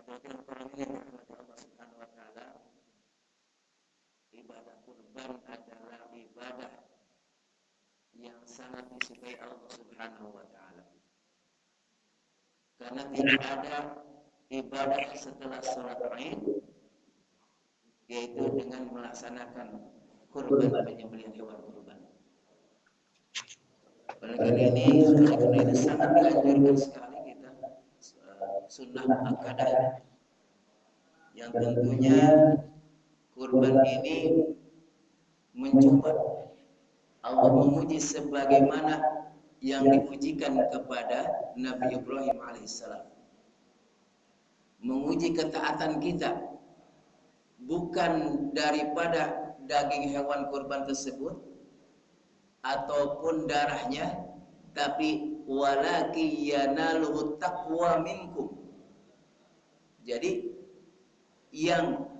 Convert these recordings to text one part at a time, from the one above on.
Orang yang dirahmati Allah Subhanahu wa taala, ibadah kurban adalah ibadah yang sangat disukai Allah Subhanahu wa taala. Karena tidak ada ibadah setelah sholat Id yaitu dengan melaksanakan kurban, penyembelihan hewan kurban. Oleh karena ini sangat dianjurkan sekali kita sunnah muakkadah, yang tentunya kurban ini mencoba Allah memuji sebagaimana yang diujikan kepada Nabi Ibrahim alaihissalam. Menguji ketaatan kita bukan daripada daging hewan kurban tersebut ataupun darahnya, tapi walaki yanaluhu taqwa minkum. Jadi yang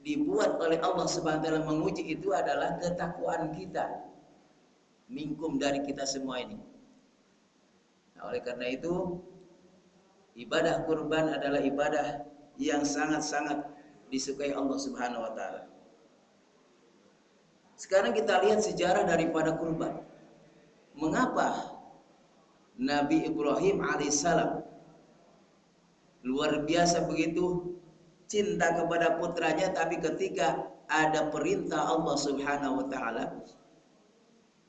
dibuat oleh Allah Subhanahu wa taala menguji itu adalah ketakwaan kita, minkum, dari kita semua ini. Nah, oleh karena itu ibadah kurban adalah ibadah yang sangat-sangat disukai Allah Subhanahu wa taala. Sekarang kita lihat sejarah daripada kurban. Mengapa Nabi Ibrahim alaihissalam luar biasa begitu cinta kepada putranya, tapi ketika ada perintah Allah Subhanahu wa taala,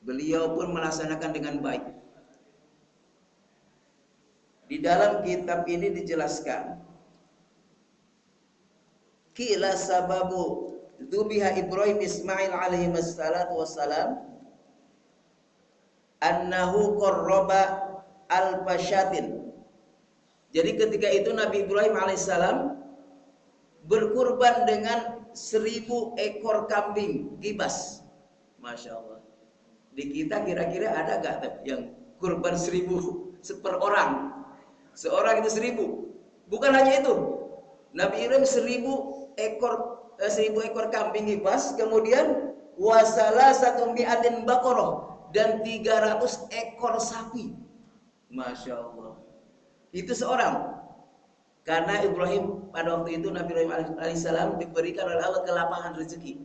beliau pun melaksanakan dengan baik. Di dalam kitab ini dijelaskan, qila sababu dzubiha Ibrahim Ismail alaihi wassalatu wassalam annahu qarraba al-fashatin. Jadi ketika itu Nabi Ibrahim alaihissalam berkurban dengan 1000 ekor kambing gibas. Masya Allah. Di kita kira-kira ada gak yang kurban 1000 per orang? Seorang itu 1000. Bukan hanya itu, Nabi Ibrahim 1000 ekor kambing gibas, kemudian wasala 100 baqarah, dan 300 ekor sapi. Masya Allah. Itu seorang. Karena Ibrahim pada waktu itu, Nabi Ibrahim alaihissalam diberikan oleh Allah kelapangan rezeki.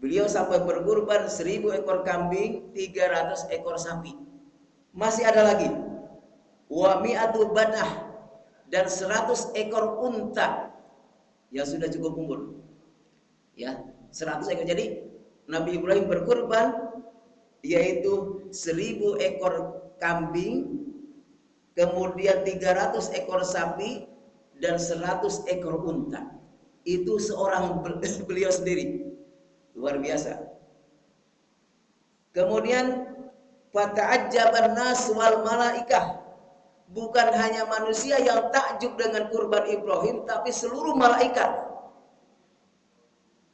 Beliau sampai berkurban 1000 ekor kambing, 300 ekor sapi. Masih ada lagi wa mi'atu banah, dan 100 ekor unta yang sudah cukup umur. Ya, 100 ekor. Jadi Nabi Ibrahim berkurban yaitu 1000 ekor kambing, kemudian 300 ekor sapi dan 100 ekor unta. Itu seorang beliau sendiri. Luar biasa. Kemudian fata'ajjaban nas wal malaikah. Bukan hanya manusia yang takjub dengan kurban Ibrahim, tapi seluruh malaikat.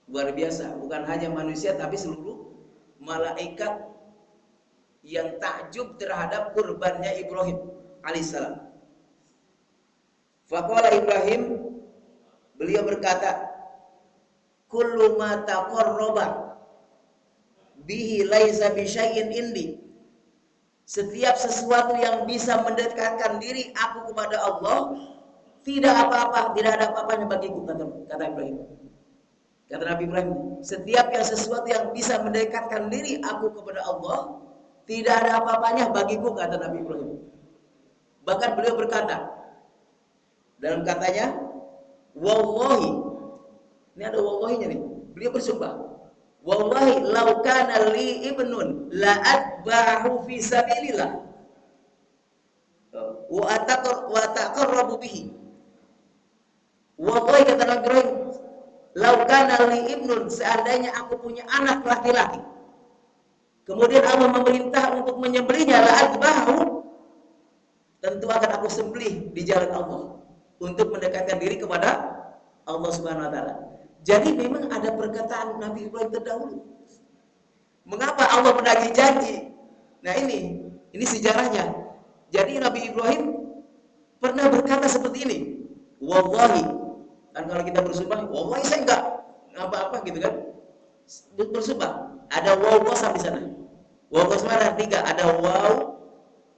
Luar biasa. Bukan hanya manusia, tapi seluruh malaikat yang takjub terhadap kurbannya Ibrahim alaihissalam. Faqala Ibrahim, beliau berkata, kullu ma taqarraba bihi laisa bi syai'in indi. Setiap sesuatu yang bisa mendekatkan diri aku kepada Allah, tidak apa-apa, tidak ada apa-apanya bagiku, kata Ibrahim. Kata Nabi Ibrahim, setiap sesuatu yang bisa mendekatkan diri aku kepada Allah, tidak ada apa-apanya bagiku, kata Nabi Ibrahim. Bahkan beliau berkata dalam katanya, wallahi, ini ada wallahinya nih. Beliau bersumpah, wallahi law kana li ibnun la atba'ahu fi sabilillah wa taqarrabu bihi. Wallahi, kata Nabi Ibrahim, law kana li ibnun, seandainya aku punya anak laki-laki, kemudian Allah memerintah untuk menyembelihnya, la atba'ahu, tentu akan aku sembelih di jalan Allah untuk mendekatkan diri kepada Allah Subhanahu wa taala. Jadi memang ada perkataan Nabi Ibrahim terdahulu. Mengapa Allah menagih janji? Nah ini sejarahnya. Jadi Nabi Ibrahim pernah berkata seperti ini. Wallahi. Kan kalau kita bersumpah, wallahi saya enggak apa-apa gitu kan. Bersumpah. Ada waw kosam di sana. Waw kosam ada 3. Ada waw,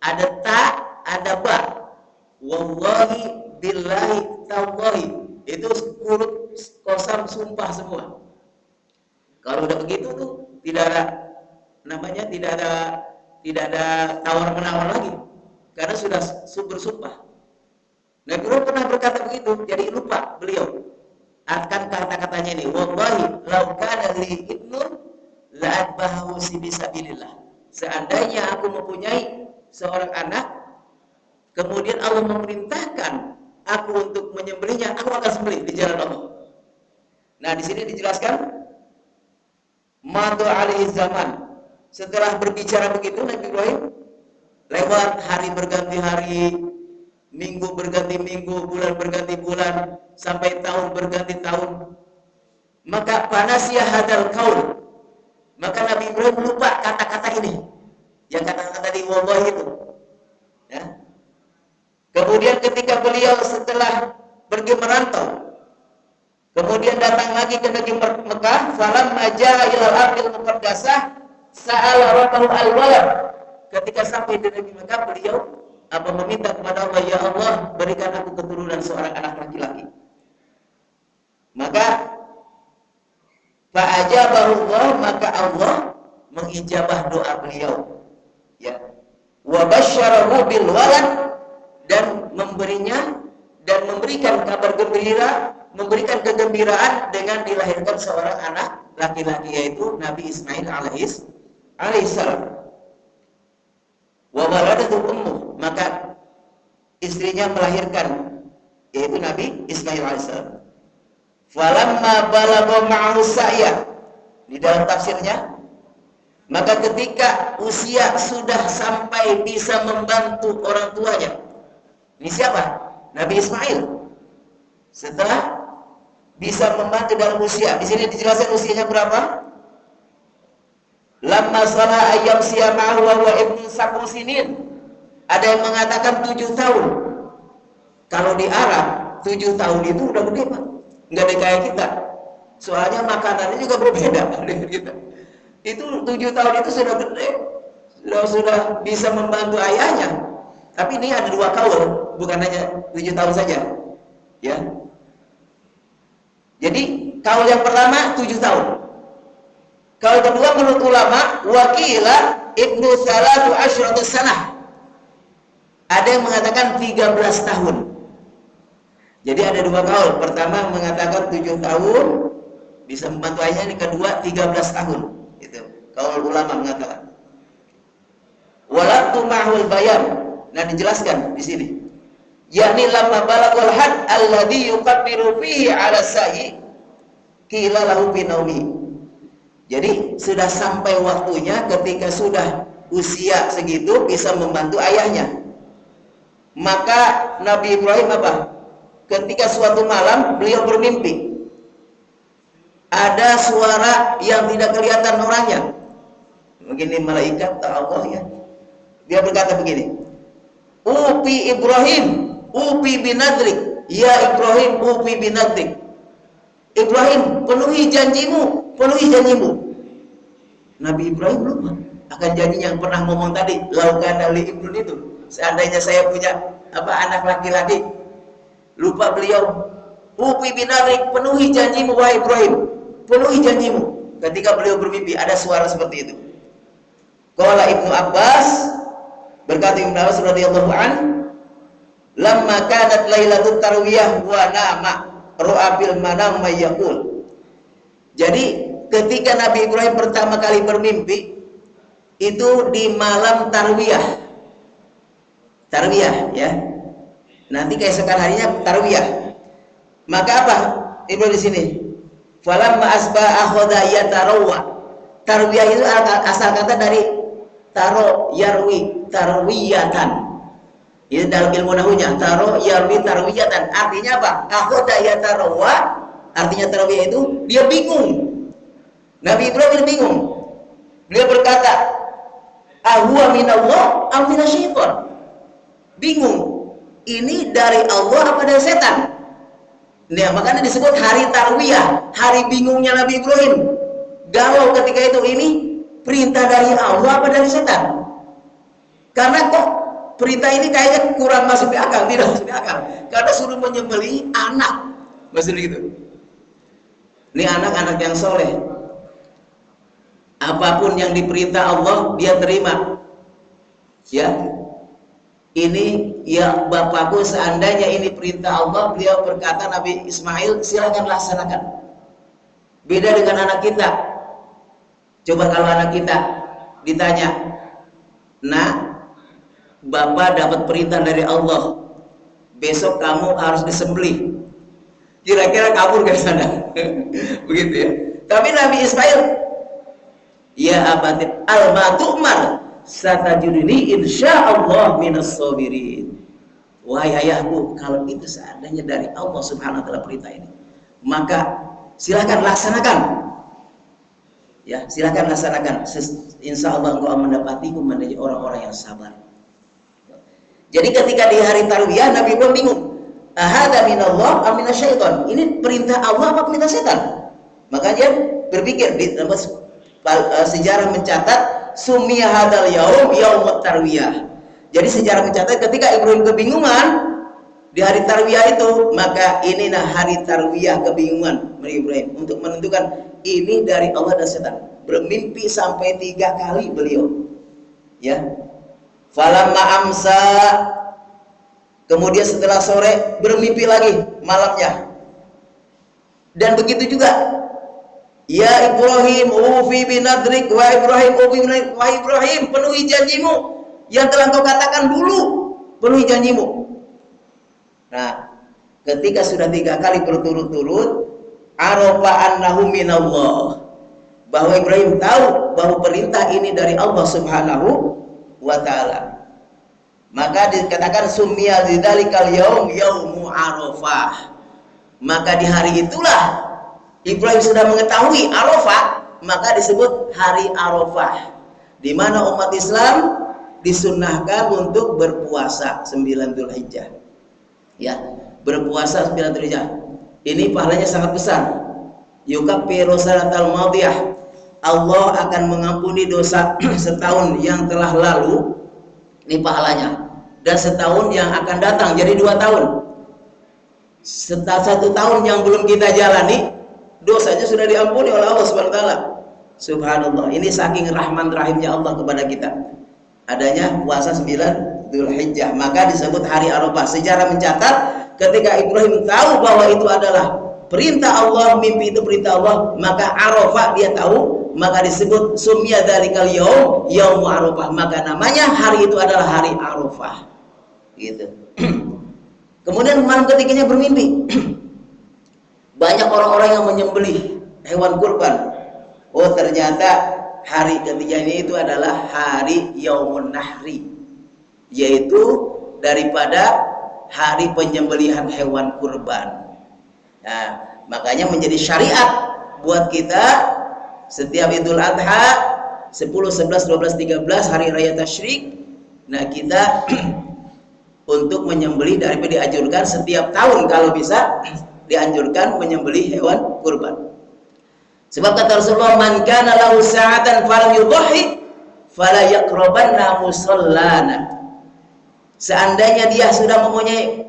ada ta, ada ba. Wallahi billahi tallahi. Itu huruf qasam, sumpah semua. Kalau udah begitu tuh tidak ada namanya, tidak ada tawar menawar lagi, karena sudah bersumpah. Nabi Ibrahim pernah berkata begitu, jadi lupa beliau akan kata-katanya ini, wallahi law kana li ibnun la'adbahu bisabilillah. Seandainya aku mempunyai seorang anak, kemudian Allah memerintahkan aku untuk menyembelihnya, aku akan sembelih di jalan Allah. Nah, di sini dijelaskan madu alaihi zaman. Setelah berbicara begitu Nabi Ibrahim, lewat hari berganti hari, minggu berganti minggu, bulan berganti bulan, sampai tahun berganti tahun. Maka panasya hadal qaul. Maka Nabi Ibrahim lupa kata-kata ini. Yang kata-kata tadi wallahi itu. Ya. Kemudian ketika beliau setelah pergi merantau, kemudian datang lagi ke negeri Mekah, falamma jaa ilal ardil muqaddasah sa'ala rabbahu al-walad. Ketika sampai di negeri Mekah, beliau meminta kepada Allah, ya Allah, berikan aku keturunan seorang anak laki-laki. Maka fa'ajabahu Allah, maka Allah mengijabah doa beliau. Ya. Wa basyarahu bil walad, dan memberikan kabar gembira, memberikan kegembiraan dengan dilahirkan seorang anak laki-laki, yaitu Nabi Ismail alaihissalam. Wa waladatu ummuh, maka istrinya melahirkan, yaitu Nabi Ismail alaihissalam. Falamma balagha ma'ahu sa'ya, di dalam tafsirnya, maka ketika usia sudah sampai bisa membantu orang tuanya. Ini siapa? Nabi Ismail. Setelah bisa membantu dalam usia, di sini dijelaskan usianya berapa? Lamma salah ayyam siyama'u wa huwa ibnu sab'u sinin. Ada yang mengatakan 7 tahun. Kalau di Arab 7 tahun itu udah gede, Pak. Enggak ada kayak kita. Soalnya makanannya juga berbeda dengan kita. Itu 7 tahun itu sudah gede. Sudah bisa membantu ayahnya. Tapi ini ada 2 kaul, bukan hanya 7 tahun saja. Ya. Jadi kaul yang pertama 7 tahun. Kaul kedua menurut ulama, wakila ibnu salatu asyratu sanah. Ada yang mengatakan 13 tahun. Jadi ada 2 kaul. Pertama mengatakan 7 tahun bisa membantu ayahnya, yang kedua 13 tahun. Itu kaul ulama mengatakan. Walatu ma'hul bayan. Nah, dijelaskan di sini. Yakni lamma balagul had alladhi yuqaddiru fihi 'ala sa'i qila lahu bi naumi. Jadi sudah sampai waktunya ketika sudah usia segitu bisa membantu ayahnya. Maka Nabi Ibrahim apa? Ketika suatu malam beliau bermimpi. Ada suara yang tidak kelihatan orangnya. Begini malaikat Allah ya. Dia berkata begini. Upi Ibrahim, upi binadrik. Ya Ibrahim, upi binadrik. Ibrahim, penuhi janjimu, penuhi janjimu. Nabi Ibrahim lupa akan janji yang pernah ngomong tadi, laukan li ibnun itu. Seandainya saya punya anak laki-laki. Lupa beliau. Upi binadrik, penuhi janjimu wahai Ibrahim. Penuhi janjimu. Ketika beliau bermimpi ada suara seperti itu. Qala Ibnu Abbas, berkata Ibnu Abbas radhiyallahu an, lamma kanat lailatul tarwiyah wa nama ra'a bil manam may yaqul. Jadi ketika Nabi Ibrahim pertama kali bermimpi itu di malam tarwiyah. Tarwiyah ya. Nanti keesokan harinya tarwiyah. Maka apa? Ibrahim di sini. Falamma asbaha akhadha yatarawwa. Tarwiyah itu asal kata dari taro yarwi, tarwiyatan. Ini dalam ilmu nahunya, taro yarwi tarwiyatan. Artinya apa? Akhadha yatarawwa, artinya tarwiyah itu dia bingung. Nabi Ibrahim bingung. Beliau berkata, "Ahuwa minallah aw minasyaitan?" Bingung. Ini dari Allah apa dari setan? Nah, makanya disebut hari tarwiyah, hari bingungnya Nabi Ibrahim. Galau ketika itu, ini perintah dari Allah apa dari setan? Karena kok perintah ini kayaknya kurang masuk di akal, tidak masuk di akal. Karena suruh menyembelih anak, maksudnya gitu. Ini anak-anak yang soleh. Apapun yang diperintah Allah, dia terima. Ya, ini ya bapakku, seandainya ini perintah Allah, beliau berkata Nabi Ismail, silakan laksanakan. Beda dengan anak kita. Coba kalau anak kita ditanya, nah, bapak dapat perintah dari Allah, besok kamu harus disembelih. Kira-kira kabur ke sana. Begitu ya. Tapi Nabi Ismail, ya abatin al-matu'mar satajuduni insyaallah minas sabirin. Wahai ayahku, kalau itu seandainya dari Allah Subhanahu wa taala perintah ini, maka silakan laksanakan. Ya, silakan laksanakan. Insyaallah engkau mendapatiku menjadi orang-orang yang sabar. Jadi ketika di hari tarwiyah Nabi Ibrahim bingung. Ahada minallah am minasyaiton. Ini perintah Allah apa perintah setan? Makanya berpikir di sejarah mencatat summiya hadal yaum yaumut tarwiyah. Jadi sejarah mencatat ketika Ibrahim kebingungan di hari tarwiyah itu, maka inilah hari tarwiyah kebingungan Ibrahim untuk menentukan ini dari Allah dan setan. Bermimpi sampai 3 kali beliau. Ya. Falamma amsa, kemudian setelah sore bermimpi lagi malamnya. Dan begitu juga, ya Ibrahim ufi binadrik wa Ibrahim ufi binadrik wa Ibrahim, penuhi janjimu yang telah kau katakan dulu, penuhi janjimu. Nah, ketika sudah 3 kali berturut-turut, arafa annahu minallah, bahwa Ibrahim tahu bahwa perintah ini dari Allah Subhanahu wa ta'ala. Maka dikatakan summiya lidzalikal yaum yaumu arafah. Maka di hari itulah Ibrahim sudah mengetahui Arafah, maka disebut hari Arafah, di mana umat Islam disunnahkan untuk berpuasa 9 Dzulhijjah. Ya, berpuasa 9 Dzulhijjah. Ini pahalanya sangat besar. Yukaffiru sanatal madiyah. Allah akan mengampuni dosa setahun yang telah lalu, ini pahalanya, dan setahun yang akan datang, jadi 2 tahun. 1 tahun yang belum kita jalani, dosanya sudah diampuni oleh Allah Subhanahu wa taala. Subhanallah, ini saking rahman rahimnya Allah kepada kita. Adanya puasa 9 Dzulhijjah, maka disebut hari Arafah. Sejarah mencatat ketika Ibrahim tahu bahwa itu adalah perintah Allah, mimpi itu perintah Allah, maka Arafah dia tahu, maka disebut summiya dzalikal yaum yaum Arafah. Maka namanya hari itu adalah hari Arafah. Gitu. Kemudian malam ketiganya bermimpi. Banyak orang-orang yang menyembelih hewan kurban. Oh, ternyata hari ketiganya itu adalah hari Yaumun Nahri, yaitu daripada hari penyembelihan hewan kurban. Nah, makanya menjadi syariat buat kita setiap Idul Adha 10, 11, 12, 13 hari raya tasyrik. Nah, kita untuk menyembelih daripada dianjurkan setiap tahun kalau bisa dianjurkan menyembelih hewan kurban. Sebab kata Rasulullah, man kana lahu sa'atan falam yudhi fala yaqrabanna musallana. Seandainya dia sudah mempunyai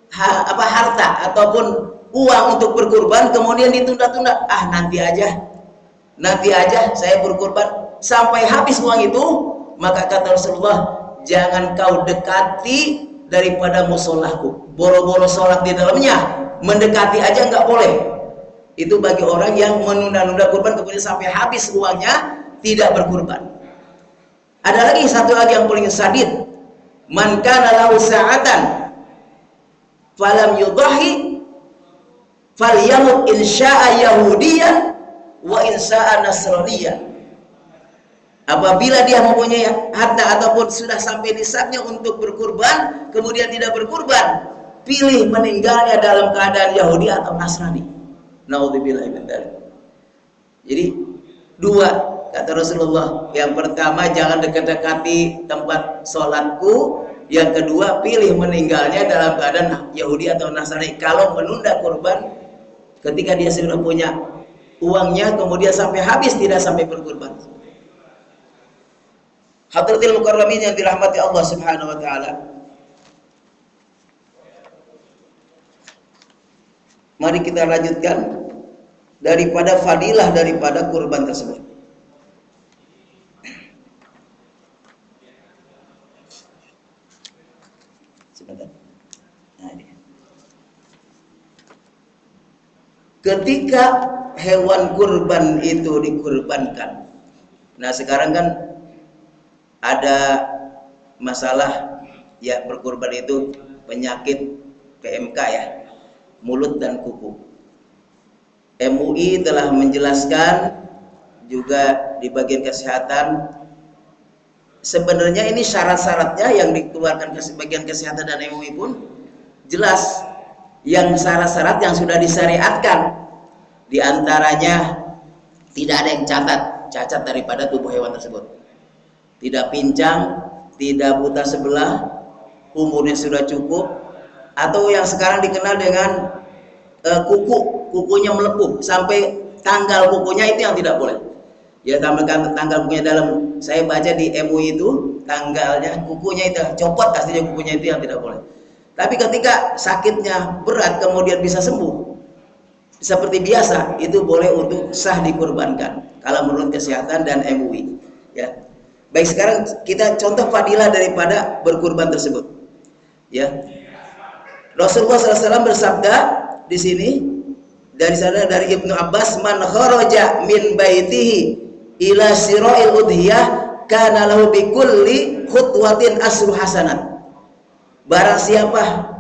harta ataupun uang untuk berkurban, kemudian ditunda-tunda, nanti aja saya berkurban sampai habis uang itu, maka kata Rasulullah, jangan kau dekati daripada musolahku, boro-boro sholat di dalamnya, mendekati aja nggak boleh. Itu bagi orang yang menunda-nunda kurban kemudian sampai habis uangnya tidak berkurban. Ada lagi satu lagi yang paling sadid, man kana lahu sa'atan falam yudhi falyamut insya'a yahudiyan wa insya'a nasraniyan. Apabila dia mempunyai harta ataupun sudah sampai nisabnya untuk berkurban, kemudian tidak berkurban, pilih meninggalnya dalam keadaan Yahudi atau Nasrani. Naudzubillah min dzalik. Jadi 2 kata Rasulullah. Yang pertama, jangan dekat-dekati tempat sholatku. Yang kedua, pilih meninggalnya dalam keadaan Yahudi atau Nasrani. Kalau menunda kurban ketika dia sudah punya uangnya kemudian sampai habis tidak sampai berkurban. Hadratil mukarramin yang dirahmati Allah Subhanahu wa taala. Mari kita lanjutkan daripada fadilah daripada kurban tersebut. Sebentar. Nah, ini. Ketika hewan kurban itu dikurbankan. Nah, sekarang kan ada masalah ya, berkurban itu penyakit PMK ya, mulut dan kuku. MUI telah menjelaskan juga di bagian kesehatan, sebenarnya ini syarat-syaratnya yang dikeluarkan ke bagian kesehatan dan MUI pun jelas, yang syarat-syarat yang sudah disyariatkan, diantaranya tidak ada yang cacat daripada tubuh hewan tersebut, tidak pincang, tidak buta sebelah, umurnya sudah cukup, atau yang sekarang dikenal dengan kukunya melepuh sampai tanggal kukunya, itu yang tidak boleh ya. Tanggal kukunya dalam, saya baca di MUI itu tanggalnya kukunya itu copot, aslinya kukunya itu yang tidak boleh. Tapi ketika sakitnya berat kemudian bisa sembuh seperti biasa, itu boleh untuk sah dikurbankan kalau menurut kesehatan dan MUI ya. Baik, sekarang kita contoh fadilah daripada berkurban tersebut ya. Rasulullah SAW bersabda di sini, dari sana dari Ibnu Abbas, man kharaja min baitihi ila sira'il udhiyah kana lahu bi kulli khutwatin asru hasanat. Barang siapa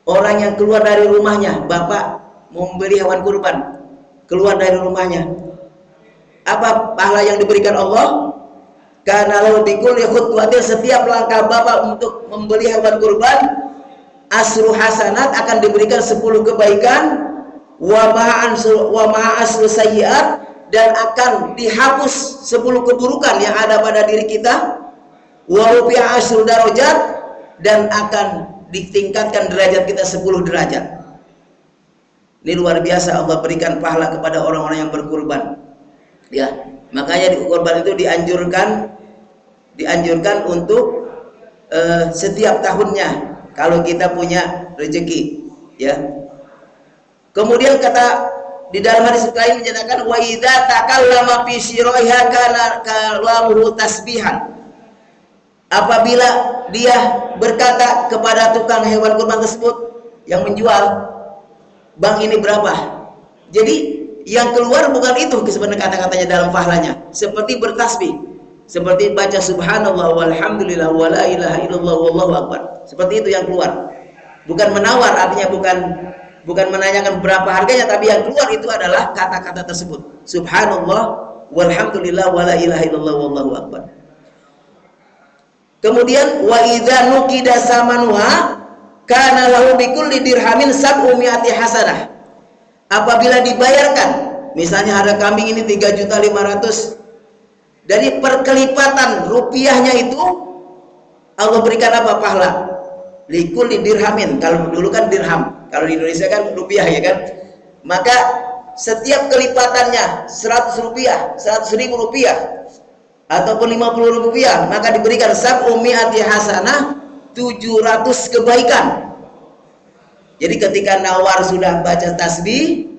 orang yang keluar dari rumahnya, bapak membeli hewan kurban, keluar dari rumahnya, apa pahala yang diberikan Allah? Kana lahu bi kulli khutwatin, setiap langkah bapak untuk membeli hewan kurban, asru hasanat, akan diberikan 10 kebaikan, wa ma'a asru sayyi'at, dan akan dihapus 10 keburukan yang ada pada diri kita, wa rufi'a asru darajat, dan akan ditingkatkan derajat kita 10 derajat. Ini luar biasa, Allah berikan pahala kepada orang-orang yang berkurban ya. Makanya di kurban itu dianjurkan untuk setiap tahunnya kalau kita punya rezeki ya. Kemudian kata di dalam hadis lain menyatakan, wa idza takallama fi siraiha kana kalamuhu tasbihan. Apabila dia berkata kepada tukang hewan kurban tersebut yang menjual, bang ini berapa? Jadi yang keluar bukan itu sebenarnya kata-katanya dalam pahalanya, seperti bertasbih, seperti baca subhanallah walhamdulillah wala ilaha illallah wallahu akbar, seperti itu yang keluar. Bukan menawar, artinya bukan menanyakan berapa harganya, tapi yang keluar itu adalah kata-kata tersebut, subhanallah walhamdulillah wala ilaha illallah wallahu akbar. Kemudian wa idza nuqida samanuha kana lahu bikulli dirhamin sab'umi'ati hasanah. Apabila dibayarkan, misalnya harga kambing ini 3.500.000, dari perkelipatan rupiahnya itu Allah berikan apa? Pahala. Likulli dirhamin, kalau dulu kan dirham, kalau di Indonesia kan rupiah ya kan. Maka setiap kelipatannya 100 rupiah, 100.000 rupiah ataupun 50 rupiah, maka diberikan sab'umi'ati hasanah, 700 kebaikan. Jadi ketika nawar sudah baca tasbih,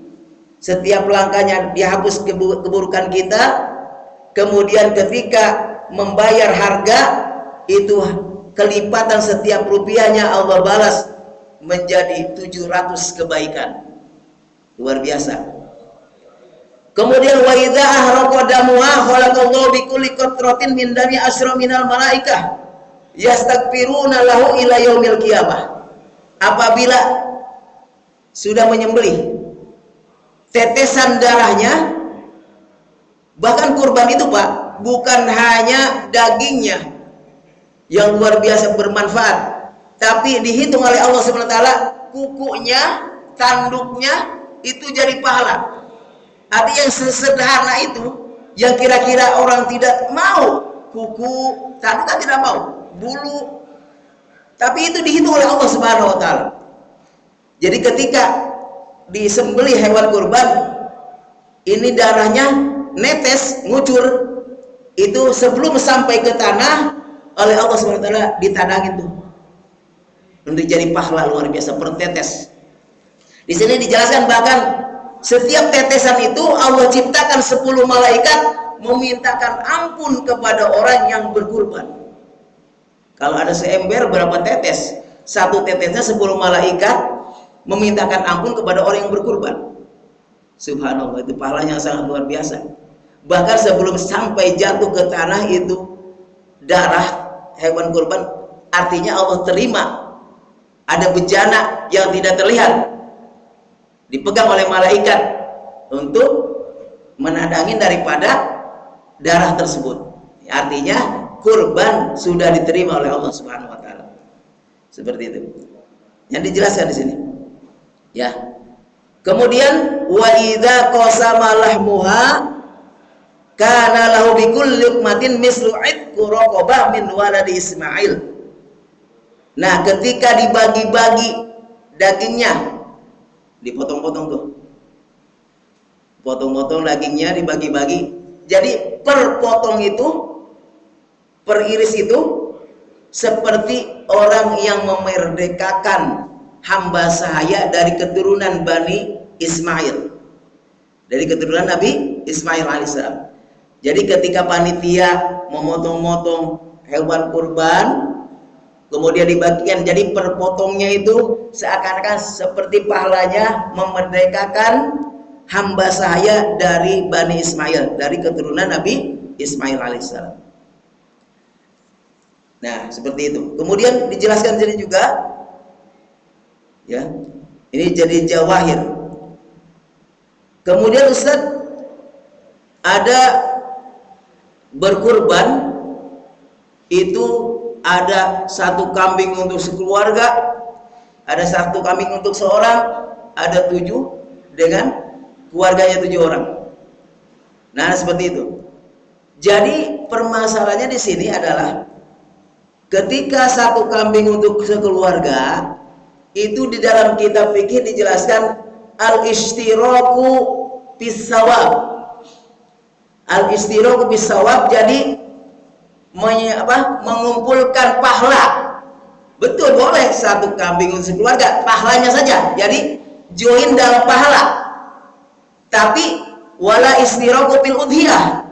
setiap langkahnya dihapus keburukan kita. Kemudian ketika membayar harga, itu kelipatan setiap rupiahnya Allah balas menjadi 700 kebaikan. Luar biasa. Kemudian wa idza ahraqa damuha khalaqallahu bi kulli qatratin min dami asra minal malaikah yastaghfiruna lahu ila yaumil qiyamah. Apabila sudah menyembelih, tetesan darahnya, bahkan kurban itu Pak, bukan hanya dagingnya yang luar biasa bermanfaat, tapi dihitung oleh Allah SWT, kukunya, tanduknya itu jadi pahala. Artinya yang sesederhana itu, yang kira-kira orang tidak mau, kuku, tanduk kan tidak mau, bulu, tapi itu dihitung oleh Allah Subhanahu wa taala. Jadi ketika disembelih hewan kurban, ini darahnya netes, ngucur, itu sebelum sampai ke tanah oleh Allah SWT ditadangin tuh untuk jadi pahala luar biasa per tetes. Di sini dijelaskan bahkan setiap tetesan itu Allah ciptakan 10 malaikat memintakan ampun kepada orang yang berkurban. Kalau ada seember berapa tetes? Satu tetesnya 10 malaikat memintakan ampun kepada orang yang berkurban. Subhanallah, itu pahalanya sangat luar biasa. Bahkan sebelum sampai jatuh ke tanah itu darah hewan kurban, artinya Allah terima. Ada bejana yang tidak terlihat dipegang oleh malaikat untuk menandangin daripada darah tersebut. Artinya kurban sudah diterima oleh Allah Subhanahu wa taala. Seperti itu. Yang dijelaskan di sini. Ya. Kemudian wa idza qasama lahmuha kana lahu bikulli luqmatin mislu idqu raqabah min waladi Ismail. Nah, ketika dibagi-bagi dagingnya, dipotong-potong tuh. Potong-potong dagingnya dibagi-bagi. Jadi per potong itu, per iris itu seperti orang yang memerdekakan hamba sahaya dari keturunan Bani Ismail. Dari keturunan Nabi Ismail alaihissalam. Jadi ketika panitia memotong-motong hewan kurban, kemudian dibagikan, jadi perpotongnya itu seakan-akan seperti pahalanya memerdekakan hamba sahaya dari Bani Ismail, dari keturunan Nabi Ismail alaihissalam. Nah, seperti itu. Kemudian dijelaskan jadi juga, ya, ini jadi jawahir. Kemudian Ustaz, ada berkurban itu ada satu kambing untuk sekeluarga, ada satu kambing untuk seorang, ada 7 dengan keluarganya 7 orang. Nah, seperti itu. Jadi permasalahannya di sini adalah ketika satu kambing untuk sekeluarga itu di dalam kitab fikih dijelaskan al-ishtiraku bis-shawab. Al-istiraku bis-shawab, jadi mengumpulkan pahala. Betul, boleh satu kambing untuk sekeluarga, pahalanya saja. Jadi join dalam pahala. Tapi wala istiraku bil udhiyah.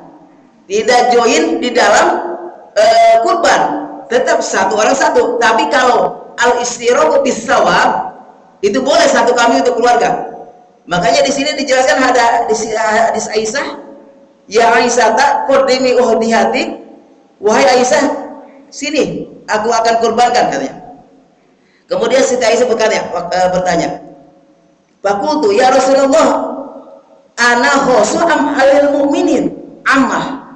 Tidak join di dalam kurban. Tetap satu orang satu. Tapi kalau al-istiraku bis-shawab itu boleh satu kambing untuk keluarga. Makanya di sini dijelaskan ada di hadis Aisyah, ya Aisyah tak qurdimi uhdihatik, wahai Aisyah, sini aku akan kurbankan, katanya. Kemudian Siti Aisyah bertanya, Fakultu ya Rasulullah, ana khosu am alil mu'minin ammah.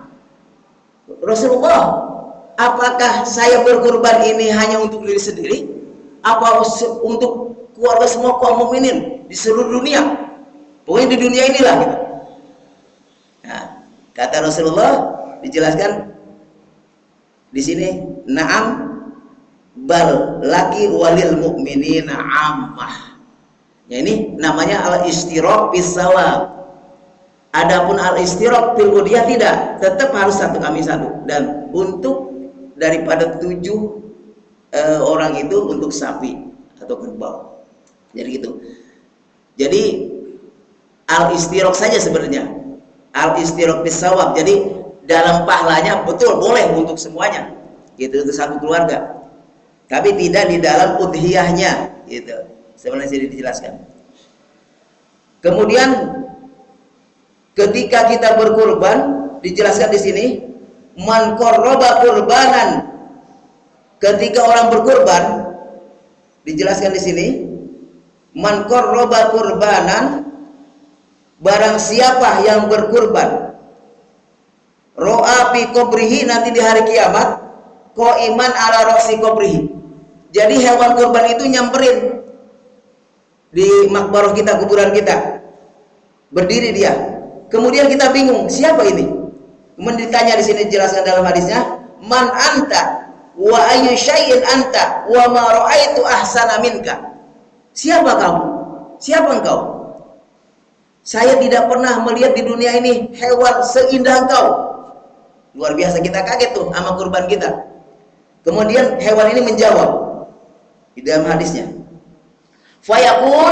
Rasulullah, apakah saya berkurban ini hanya untuk diri sendiri, apa untuk keluarga semua kaum mukminin di seluruh dunia? Pokoknya di dunia inilah gitu. Nah, kata Rasulullah dijelaskan di sini, na'am bal laki walil mu'minina ammah. Ya, ini namanya al-istiraq bis shawab. Adapun al-istiraq fil udhiyah tidak, tetap harus satu kambing satu, dan untuk daripada 7 orang itu untuk sapi atau kerbau. Jadi gitu. Jadi al-istiraq saja sebenarnya. Al-istiraq bis shawab. Jadi dalam pahalanya betul boleh untuk semuanya. Gitu, untuk satu keluarga. Tapi tidak di dalam udhiyahnya, gitu. Sebenarnya sudah dijelaskan. Kemudian ketika kita berkurban, dijelaskan di sini, man qarraba qurbanan. Ketika orang berkurban, dijelaskan di sini, man qarraba qurbanan, barang siapa yang berkurban, ro'a fi qabrihi, nanti di hari kiamat, qaiman ala ra'si qabrihi. Jadi hewan kurban itu nyamperin di makbarah kita, kuburan kita, berdiri dia. Kemudian kita bingung, siapa ini? Kemudian ditanya di sini, dijelaskan dalam hadisnya, man anta wa ayyu syai'in anta wa ma ra'aitu ahsana minka. Siapa kamu? Siapa engkau? Saya tidak pernah melihat di dunia ini hewan seindah engkau. Luar biasa, kita kaget tuh sama kurban kita. Kemudian hewan ini menjawab di dalam hadisnya, fayaqul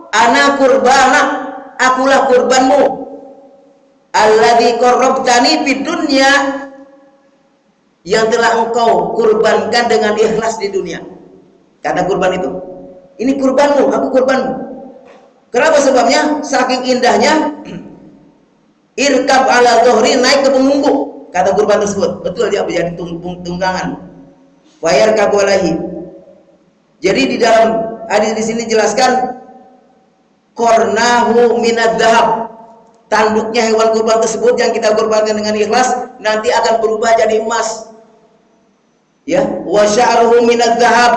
ana kurbanak, akulah kurbanmu, alladzi qarrabtani fid dunya, yang telah engkau kurbankan dengan ikhlas di dunia. Kata kurban itu, ini kurbanmu, aku kurbanmu. Kenapa sebabnya? Saking indahnya, irkab ala dhuhri, naik ke punggungku, kata kurban tersebut. Betul, dia menjadi tunggangan. Wayar kabulahi. Jadi di dalam hadis di sini jelaskan kornahu minad dhahab, tanduknya hewan kurban tersebut yang kita kurbankan dengan ikhlas nanti akan berubah jadi emas. Ya, wa sya'ruhu minad dhahab,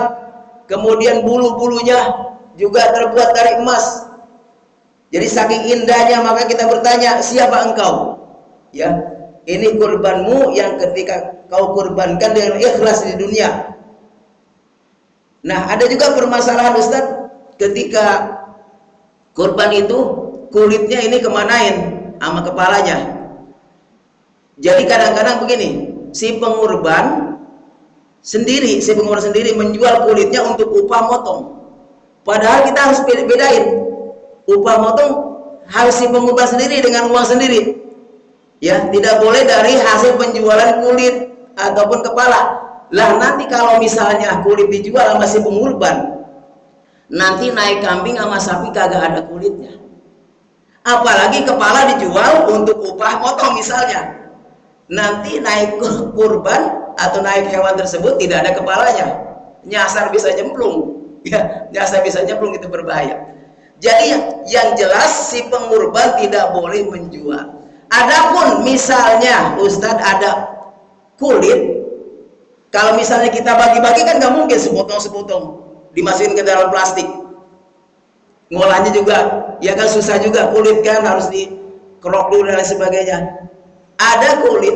kemudian bulu-bulunya juga terbuat dari emas. Jadi saking indahnya maka kita bertanya, siapa engkau? Ya, ini kurbanmu yang ketika kau kurbankan dengan ikhlas di dunia. Nah, ada juga permasalahan Ustaz, ketika kurban itu kulitnya ini kemanain sama kepalanya. Jadi kadang-kadang begini, si pengurban sendiri menjual kulitnya untuk upah motong. Padahal kita harus bedain, upah motong harus si pengurban sendiri dengan uang sendiri. Ya, tidak boleh dari hasil penjualan kulit ataupun kepala. Lah nanti kalau misalnya kulit dijual sama si pengurban, nanti naik kambing sama sapi kagak ada kulitnya. Apalagi kepala dijual untuk upah motong misalnya. Nanti naik kurban atau naik hewan tersebut tidak ada kepalanya. Nyasar bisa nyemplung. Ya, nyasar bisa nyemplung, itu berbahaya. Jadi yang jelas si pengurban tidak boleh menjual. Adapun misalnya Ustadz ada kulit, kalau misalnya kita bagi-bagi kan nggak mungkin sepotong-sepotong dimasukin ke dalam plastik. Ngolahnya juga ya kan susah juga, kulit kan harus dikerok dulu dan lain sebagainya. Ada kulit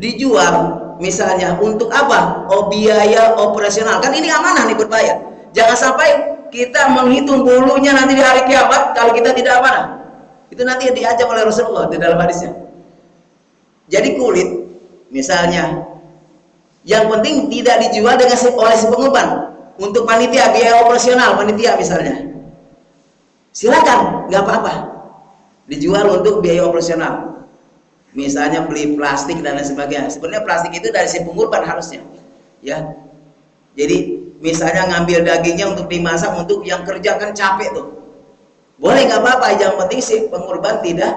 dijual misalnya untuk apa? Oh, biaya operasional. Kan ini amanah nih, berbahaya. Jangan sampai kita menghitung bulunya nanti di hari kiamat kalau kita tidak amanah. Itu nanti diajar oleh Rasulullah di dalam hadisnya. Jadi kulit misalnya, yang penting tidak dijual dengan oleh si pengurban untuk panitia, biaya operasional panitia misalnya. Silakan, nggak apa-apa. Dijual untuk biaya operasional. Misalnya beli plastik dan lain sebagainya. Sebenarnya plastik itu dari si pengurban harusnya. Ya. Jadi misalnya ngambil dagingnya untuk dimasak untuk yang kerja kan capek tuh. Boleh, nggak apa-apa, yang penting si pengurban tidak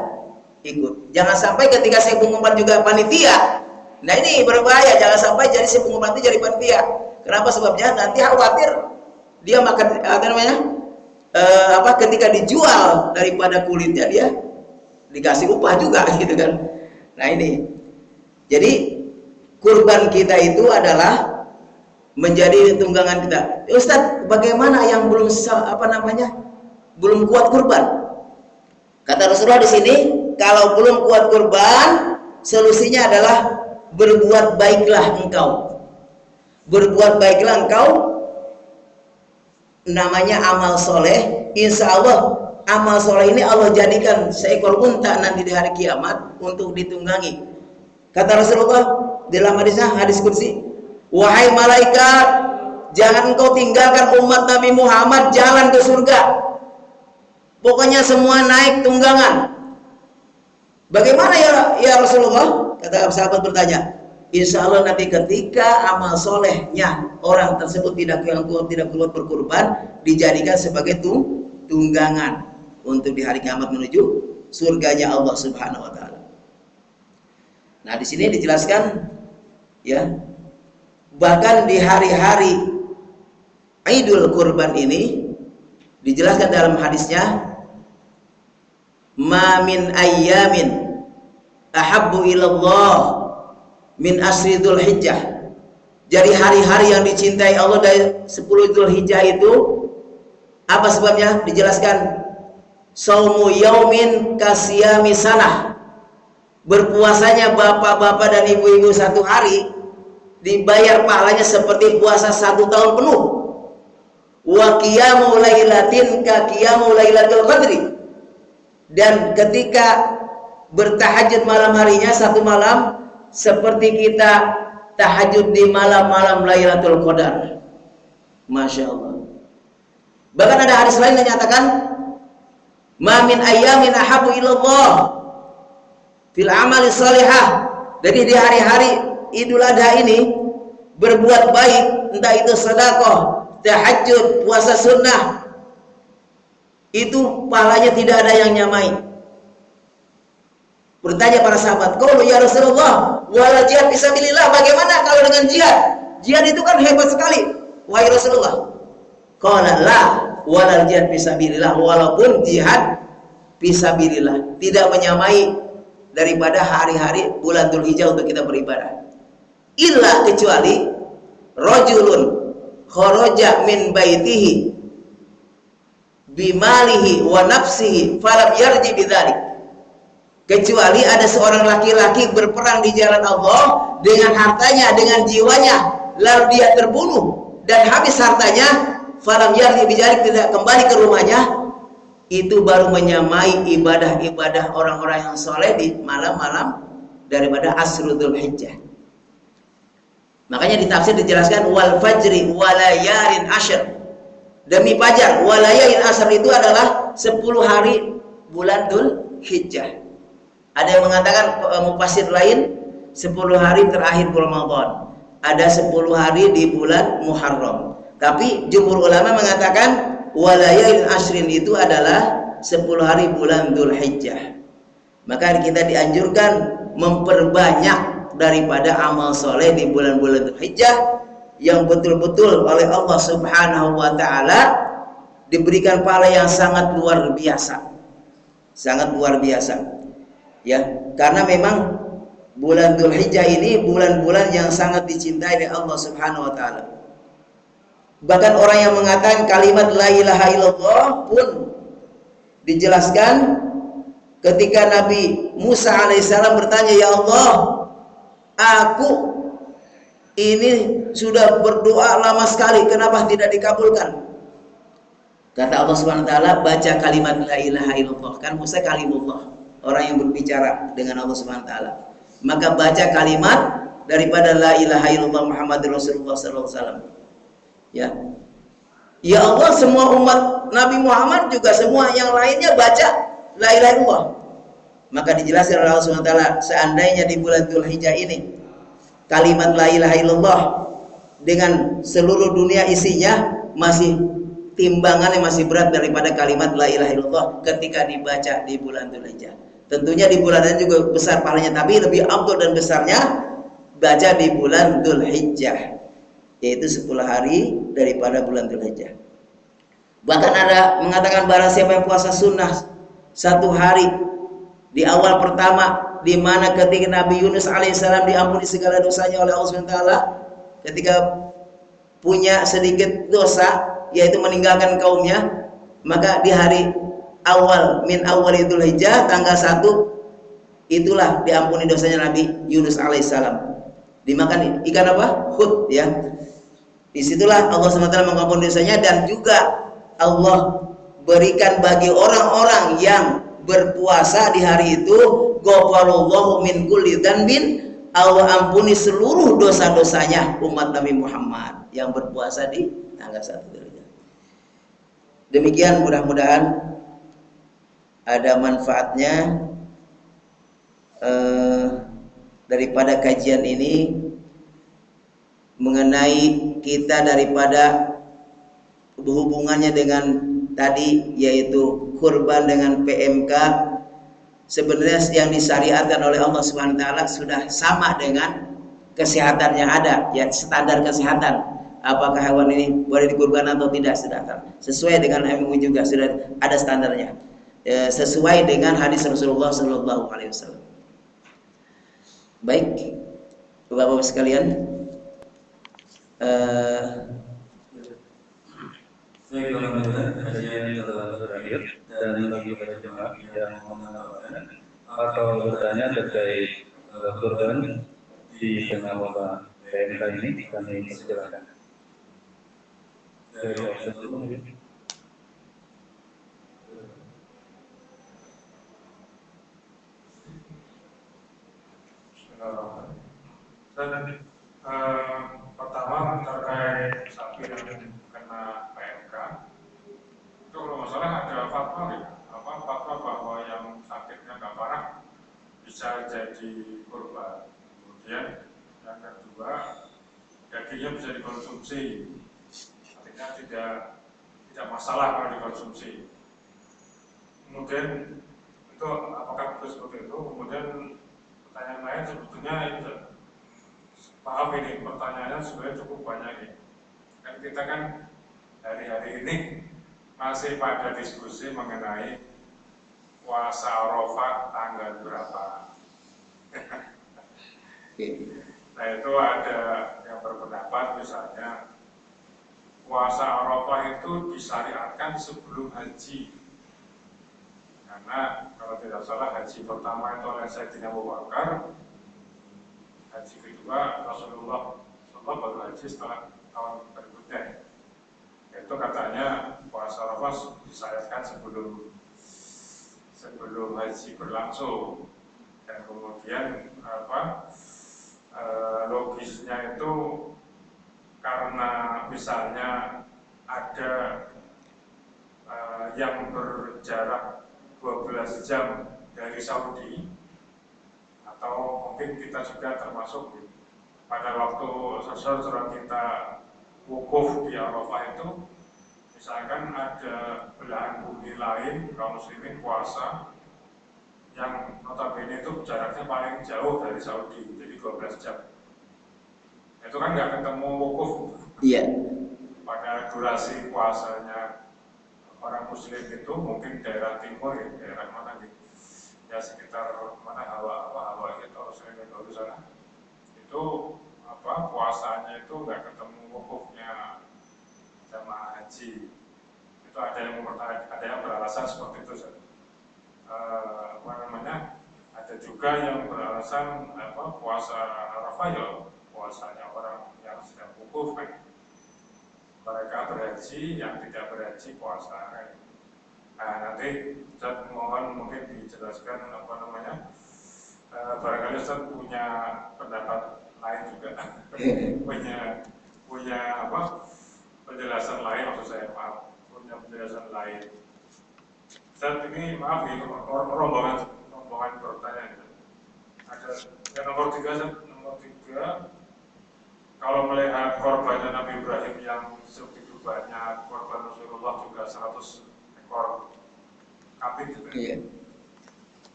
ikut. Jangan sampai ketika si pengurban juga panitia. Nah ini berbahaya, jangan sampai jadi si pengurban itu jadi panitia. Kenapa? Sebabnya nanti khawatir dia makan ketika dijual daripada kulitnya dia dikasih upah juga gitu kan. Nah ini. Jadi kurban kita itu adalah menjadi tunggangan kita. Ustadz, bagaimana yang belum belum kuat kurban? Kata Rasulullah di sini, kalau belum kuat kurban, solusinya adalah berbuat baiklah engkau. Berbuat baiklah engkau, namanya amal soleh. Insya Allah amal soleh ini Allah jadikan seekor unta nanti di hari kiamat untuk ditunggangi. Kata Rasulullah dalam hadisnya, hadis qudsi, wahai malaikat, jangan engkau tinggalkan umat Nabi Muhammad jalan ke surga. Pokoknya semua naik tunggangan. Bagaimana ya Rasulullah? Kata sahabat bertanya, insya Allah nanti ketika amal solehnya orang tersebut tidak keluar berkurban, dijadikan sebagai tunggangan untuk di hari kiamat menuju surganya Allah Subhanahu Wa Taala. Nah di sini dijelaskan, ya, bahkan di hari-hari Idul Kurban ini dijelaskan dalam hadisnya, ma min ayyamin ahabbu ilallah min asri Dzulhijjah. Jadi hari-hari yang dicintai Allah dari 10 Dzulhijjah itu apa sebabnya? Dijelaskan, saumu yaumin kasiyami sanah, berpuasanya bapak-bapak dan ibu-ibu satu hari dibayar pahalanya seperti puasa 1 tahun penuh. Wa qiyamu lailatin ka qiyamu lailatul qadri, dan ketika bertahajud malam harinya 1 malam seperti kita tahajud di malam-malam Lailatul Qadar. Masya Allah. Bahkan ada hadis lain yang menyatakan, ma min ayyamin ahabu ilallah fil amali salihah. Jadi di hari-hari Idul Adha ini berbuat baik, entah itu sedekah, tahajud, puasa sunnah, itu pahalanya tidak ada yang nyamai. Bertanya para sahabat, qalu ya Rasulullah, wala jihad fisabilillah, bagaimana kalau dengan jihad? Jihad itu kan hebat sekali, wahai Rasulullah. Qala la wala jihad fisabilillah, walaupun jihad fisabilillah tidak menyamai daripada hari-hari bulan Dzulhijjah untuk kita beribadah. Illa, kecuali rajulun kharaja min baitihi bimalihi wa nafsihi falam yarji bidzalik. Kecuali ada seorang laki-laki berperang di jalan Allah dengan hartanya, dengan jiwanya, lalu dia terbunuh dan habis hartanya, falam yarji bidzalik, tidak kembali ke rumahnya, itu baru menyamai ibadah-ibadah orang-orang yang soleh di malam-malam daripada Asrul Dzulhijjah. Makanya di tafsir dijelaskan wal fajri walayalin asyr, demi fajar, walayalin asyr itu adalah 10 hari bulan Dzulhijjah. Ada yang mengatakan mufassir lain 10 hari terakhir Ramadan, ada 10 hari di bulan Muharram. Tapi jumhur ulama mengatakan walayalin asyrin itu adalah 10 hari bulan Dzulhijjah. Maka kita dianjurkan memperbanyak daripada amal soleh di bulan-bulan Dzulhijjah yang betul-betul oleh Allah Subhanahu wa taala diberikan pahala yang sangat luar biasa. Sangat luar biasa. Ya, karena memang bulan Dzulhijjah ini bulan-bulan yang sangat dicintai oleh Allah Subhanahu wa taala. Bahkan orang yang mengatakan kalimat la ilaha illallah pun dijelaskan ketika Nabi Musa alaihissalam bertanya, ya Allah, aku ini sudah berdoa lama sekali, kenapa tidak dikabulkan? Kata Allah Subhanahu wa taala, baca kalimat la ilaha illallah. Kan Musa kalimullah, orang yang berbicara dengan Allah Subhanahu wa taala. Maka baca kalimat daripada la ilaha illallah Muhammadur Rasulullah sallallahu alaihi wasallam. Ya. Ya Allah, semua umat Nabi Muhammad juga semua yang lainnya baca la ilaha illallah. Maka dijelaskan oleh Allah Subhanahu wa taala, seandainya di bulan Dzulhijjah ini kalimat la ilaha illallah dengan seluruh dunia isinya masih timbangannya masih berat daripada kalimat la ilaha illallah ketika dibaca di bulan Dzulhijjah. Tentunya di bulan lain juga besar pahalanya, tapi lebih afdal dan besarnya baca di bulan Dzulhijjah, yaitu 10 hari daripada bulan Dzulhijjah. Bahkan ada mengatakan barang siapa yang puasa sunnah 1 hari di awal pertama, di mana ketika Nabi Yunus alaihissalam diampuni segala dosanya oleh Allah Subhanahu wa taala ketika punya sedikit dosa, yaitu meninggalkan kaumnya, maka di hari awal min awal Dzulhijjah tanggal 1 itulah diampuni dosanya Nabi Yunus alaihissalam. Dimakan ikan apa? Hud, ya. Disitulah Allah SWT mengampuni dosanya, dan juga Allah berikan bagi orang-orang yang berpuasa di hari itu ghafarallahu min kulli dzanbin, Allah ampuni seluruh dosa-dosanya umat Nabi Muhammad yang berpuasa di tanggal 1 Dzulhijjah. Demikian, mudah-mudahan ada manfaatnya daripada kajian ini mengenai kita daripada hubungannya dengan tadi, yaitu kurban dengan PMK. Sebenarnya yang disyariatkan oleh Allah Subhanahu wa taala sudah sama dengan kesehatan yang ada, ya, standar kesehatan. Apakah hewan ini boleh dikurban atau tidak, sudah sesuai dengan MUI juga sudah ada standarnya, sesuai dengan hadis Rasulullah Sallallahu Alaihi Wasallam. Baik, Bapak-bapak sekalian, baik, alhamdulillah kajian telah berakhir, dan bagi para jemaah yang menambahkan atau bertanya terkait kurban di tengah wabah PMK ini, kami persilakan. Dari opsi dulu mungkin. Dan pertama terkait sapi yang kena PMK, itu kalau nggak salah ada fatwa gitu, fatwa bahwa yang sakitnya nggak parah bisa jadi korban. Kemudian yang kedua, dagingnya bisa dikonsumsi, artinya tidak masalah kalau dikonsumsi. Kemudian itu apakah betul seperti itu? Kemudian pertanyaan lain sebetulnya itu, maaf ini pertanyaannya sebenarnya cukup banyak nih. Kan kita kan hari-hari ini masih pada diskusi mengenai puasa Arafah tanggal berapa. Nah itu ada yang berpendapat misalnya puasa Arafah itu disyariatkan sebelum haji. Karena kalau tidak salah haji pertama itu oleh Sayyidina Abu Bakar, haji kedua Rasulullah SAW baru haji setelah tahun berikutnya. Itu katanya puasa Arafah disyariatkan sebelum haji berlangsung. Dan kemudian logisnya itu karena misalnya ada yang berjarak 12 jam dari Saudi, atau mungkin kita juga termasuk pada waktu setelah kita wukuf di Arafah itu, misalkan ada belahan bumi lain kaum muslimin puasa yang notabene itu jaraknya paling jauh dari Saudi, jadi 12 jam. Itu kan nggak ketemu wukuf. Iya. Pada durasi puasanya orang muslim itu mungkin daerah timur ya, daerah mana gitu, ya sekitar mana Hawa gitu, Rasulullah di sana. Itu puasanya itu nggak ketemu wukufnya jamaah haji. Itu ada yang beralasan seperti itu. Ada juga yang beralasan puasa Arafah ya puasanya orang yang sedang wukuf kan. Mereka berhaji, yang tidak berhaji puasa. Nah nanti Ustaz mohon mungkin dijelaskan barangkali Ustaz punya pendapat lain juga, punya penjelasan lain, maksud saya punya penjelasan lain. Ustaz ini maaf ya, rombongan bertanya. Ada yang nomor 3, kalau melihat korbannya Nabi Ibrahim yang sebegitu banyak, korban Rasulullah juga 100 ekor kambing gitu. Iya.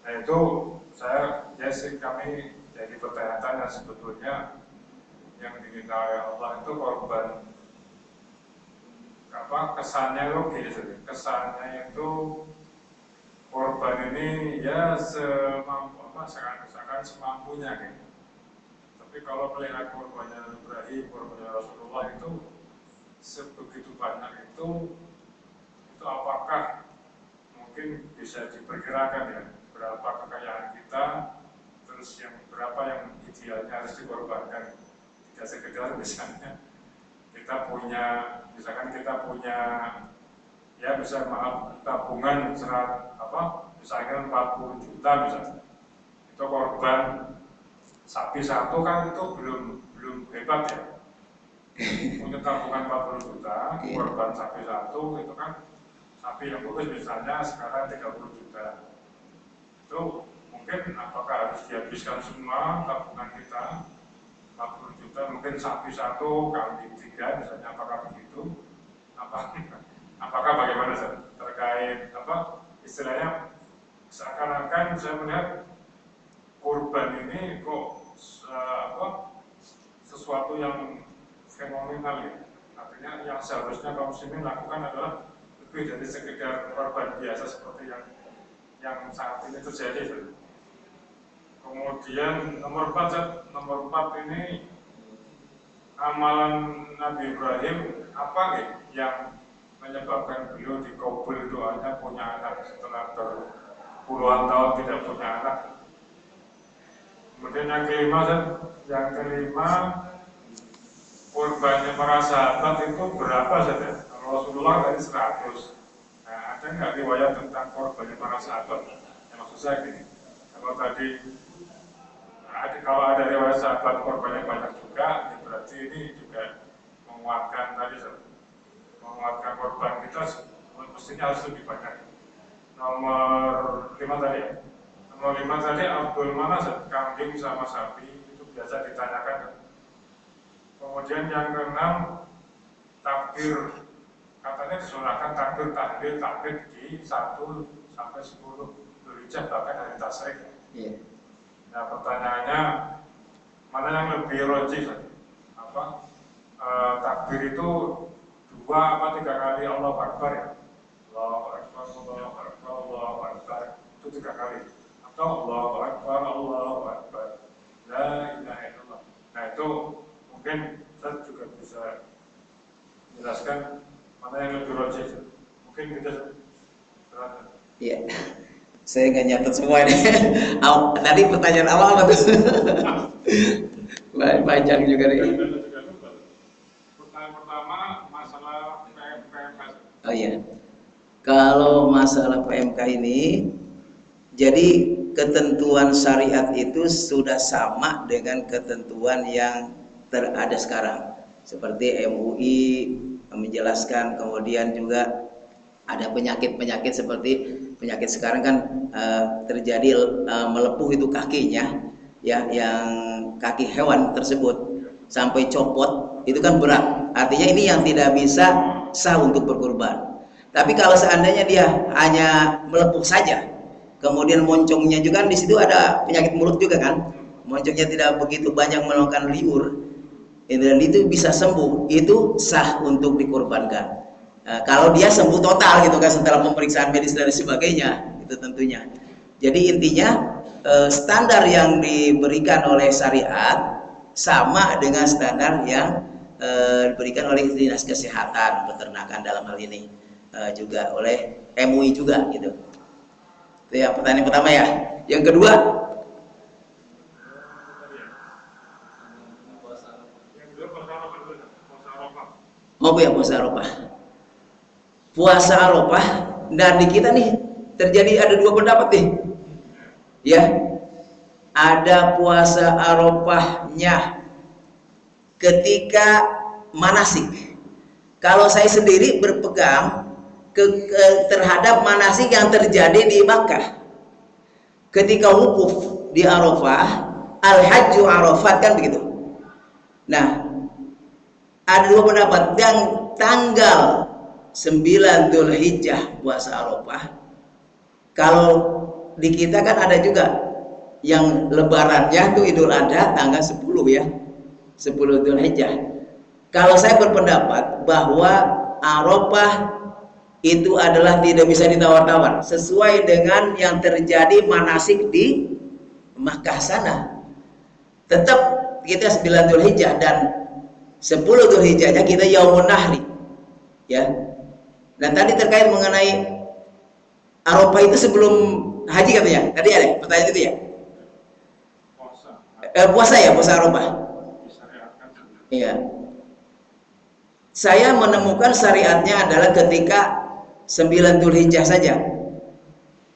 Nah itu kami jadi bertanya-tanya sebetulnya yang diminta oleh Allah itu korban kesannya logis, kesannya itu korban ini ya semampunya gitu. Tapi kalau melihat korbannya Ibrahim, korbannya Rasulullah itu sebegitu banyak itu apakah mungkin bisa diperkirakan ya berapa kekayaan kita, terus yang berapa yang idealnya harus dikorbankan? Tidak sekedar misalnya kita punya ya bisa tabungan misalnya 40 juta misalnya, itu korban sapi satu kan itu belum hebat ya. Punya tabungan 40 juta, korban sapi satu itu kan sapi yang bagus misalnya sekarang 30 juta. Itu mungkin apakah harus dihabiskan semua tabungan kita 40 juta, mungkin sapi satu kambing 3 misalnya, apakah begitu? Apakah bagaimana terkait istilahnya seakan-akan saya melihat kurban ini kok sesuatu yang fenomenal ya. Artinya yang seharusnya kaum muslimin lakukan adalah lebih dari sekedar korban biasa seperti yang saat ini terjadi. Kemudian nomor 4 ini amalan Nabi Ibrahim apa nih yang menyebabkan beliau dikabul doanya punya anak setelah berpuluhan tahun tidak punya anak. Kemudian yang kelima korbannya para sahabat itu berapa saja? Kalau Rasulullah tadi 100. Nah, ada nggak riwayat tentang korbannya para sahabat? Ya, maksud saya gini, kalau tadi ada kalau ada riwayat sahabat korbannya banyak juga, ya berarti ini juga menguatkan tadi, menguatkan korban kita mestinya harus lebih banyak. Nomor 5 tadi ya. Nomor 5 tadi Abdul mana kambing sama sapi itu biasa ditanyakan. Kemudian yang ke-6 takbir, katanya disunahkan takbir tahlil takbir di 1 sampai 10 Dzulhijjah bahkan hari tasyrik. Iya. Nah pertanyaannya mana yang lebih rojih? Apa takbir itu 2 apa 3 kali Allahu Akbar ya? Allahu Akbar, Allahu Akbar, Allahu Akbar itu 3 kali, atau Allahu Akbar, Allahu Akbar, la ilaha illallah. Nah itu mungkin saya juga bisa menjelaskan mana yang lebih rojih. Mungkin kita serahkan. Iya. Saya nggak nyatet semua ini. Tadi pertanyaan awal apa tuh? Panjang juga nih. Pertanyaan pertama masalah PMK. Oh iya. Kalau masalah PMK ini, jadi ketentuan syariat itu sudah sama dengan ketentuan yang terada sekarang. Seperti MUI menjelaskan, kemudian juga ada penyakit-penyakit seperti penyakit sekarang kan terjadi melepuh itu kakinya, ya, yang kaki hewan tersebut sampai copot, itu kan berat. Artinya ini yang tidak bisa sah untuk berkurban. Tapi kalau seandainya dia hanya melepuh saja, kemudian moncongnya juga kan di situ ada penyakit mulut juga kan, moncongnya tidak begitu banyak melakukan liur, dan itu bisa sembuh, itu sah untuk dikurbankan. Kalau dia sembuh total gitu kan setelah pemeriksaan medis dan sebagainya, itu tentunya. Jadi intinya standar yang diberikan oleh syariat sama dengan standar yang diberikan oleh Dinas Kesehatan Peternakan dalam hal ini, juga oleh MUI juga gitu. Itu ya pertanyaan pertama ya. Yang kedua, puasa Arafah. Puasa Arafah, dan di kita nih terjadi ada 2 pendapat nih. Ya. Ada puasa Arafahnya ketika manasik. Kalau saya sendiri berpegang terhadap manasik yang terjadi di Makkah. Ketika wukuf di Arafah, al-hajju Arafat kan begitu. Nah, ada 2 pendapat. Yang tanggal 9 Dzulhijjah puasa Arafah. Kalau di kita kan ada juga yang lebarannya itu Idul Adha tanggal 10 ya. 10 Dzulhijjah. Kalau saya berpendapat bahwa Arafah itu adalah tidak bisa ditawar-tawar, sesuai dengan yang terjadi manasik di Makkah sana. Tetap kita 9 Dzulhijjah dan 10 Dzulhijjahnya kita Yaumun Nahri. Ya. Dan tadi terkait mengenai Arafah itu sebelum haji katanya. Tadi ada pertanyaan itu ya? Puasa ya, puasa Arafah. Iya. Saya menemukan syariatnya adalah ketika 9 Dzulhijjah saja.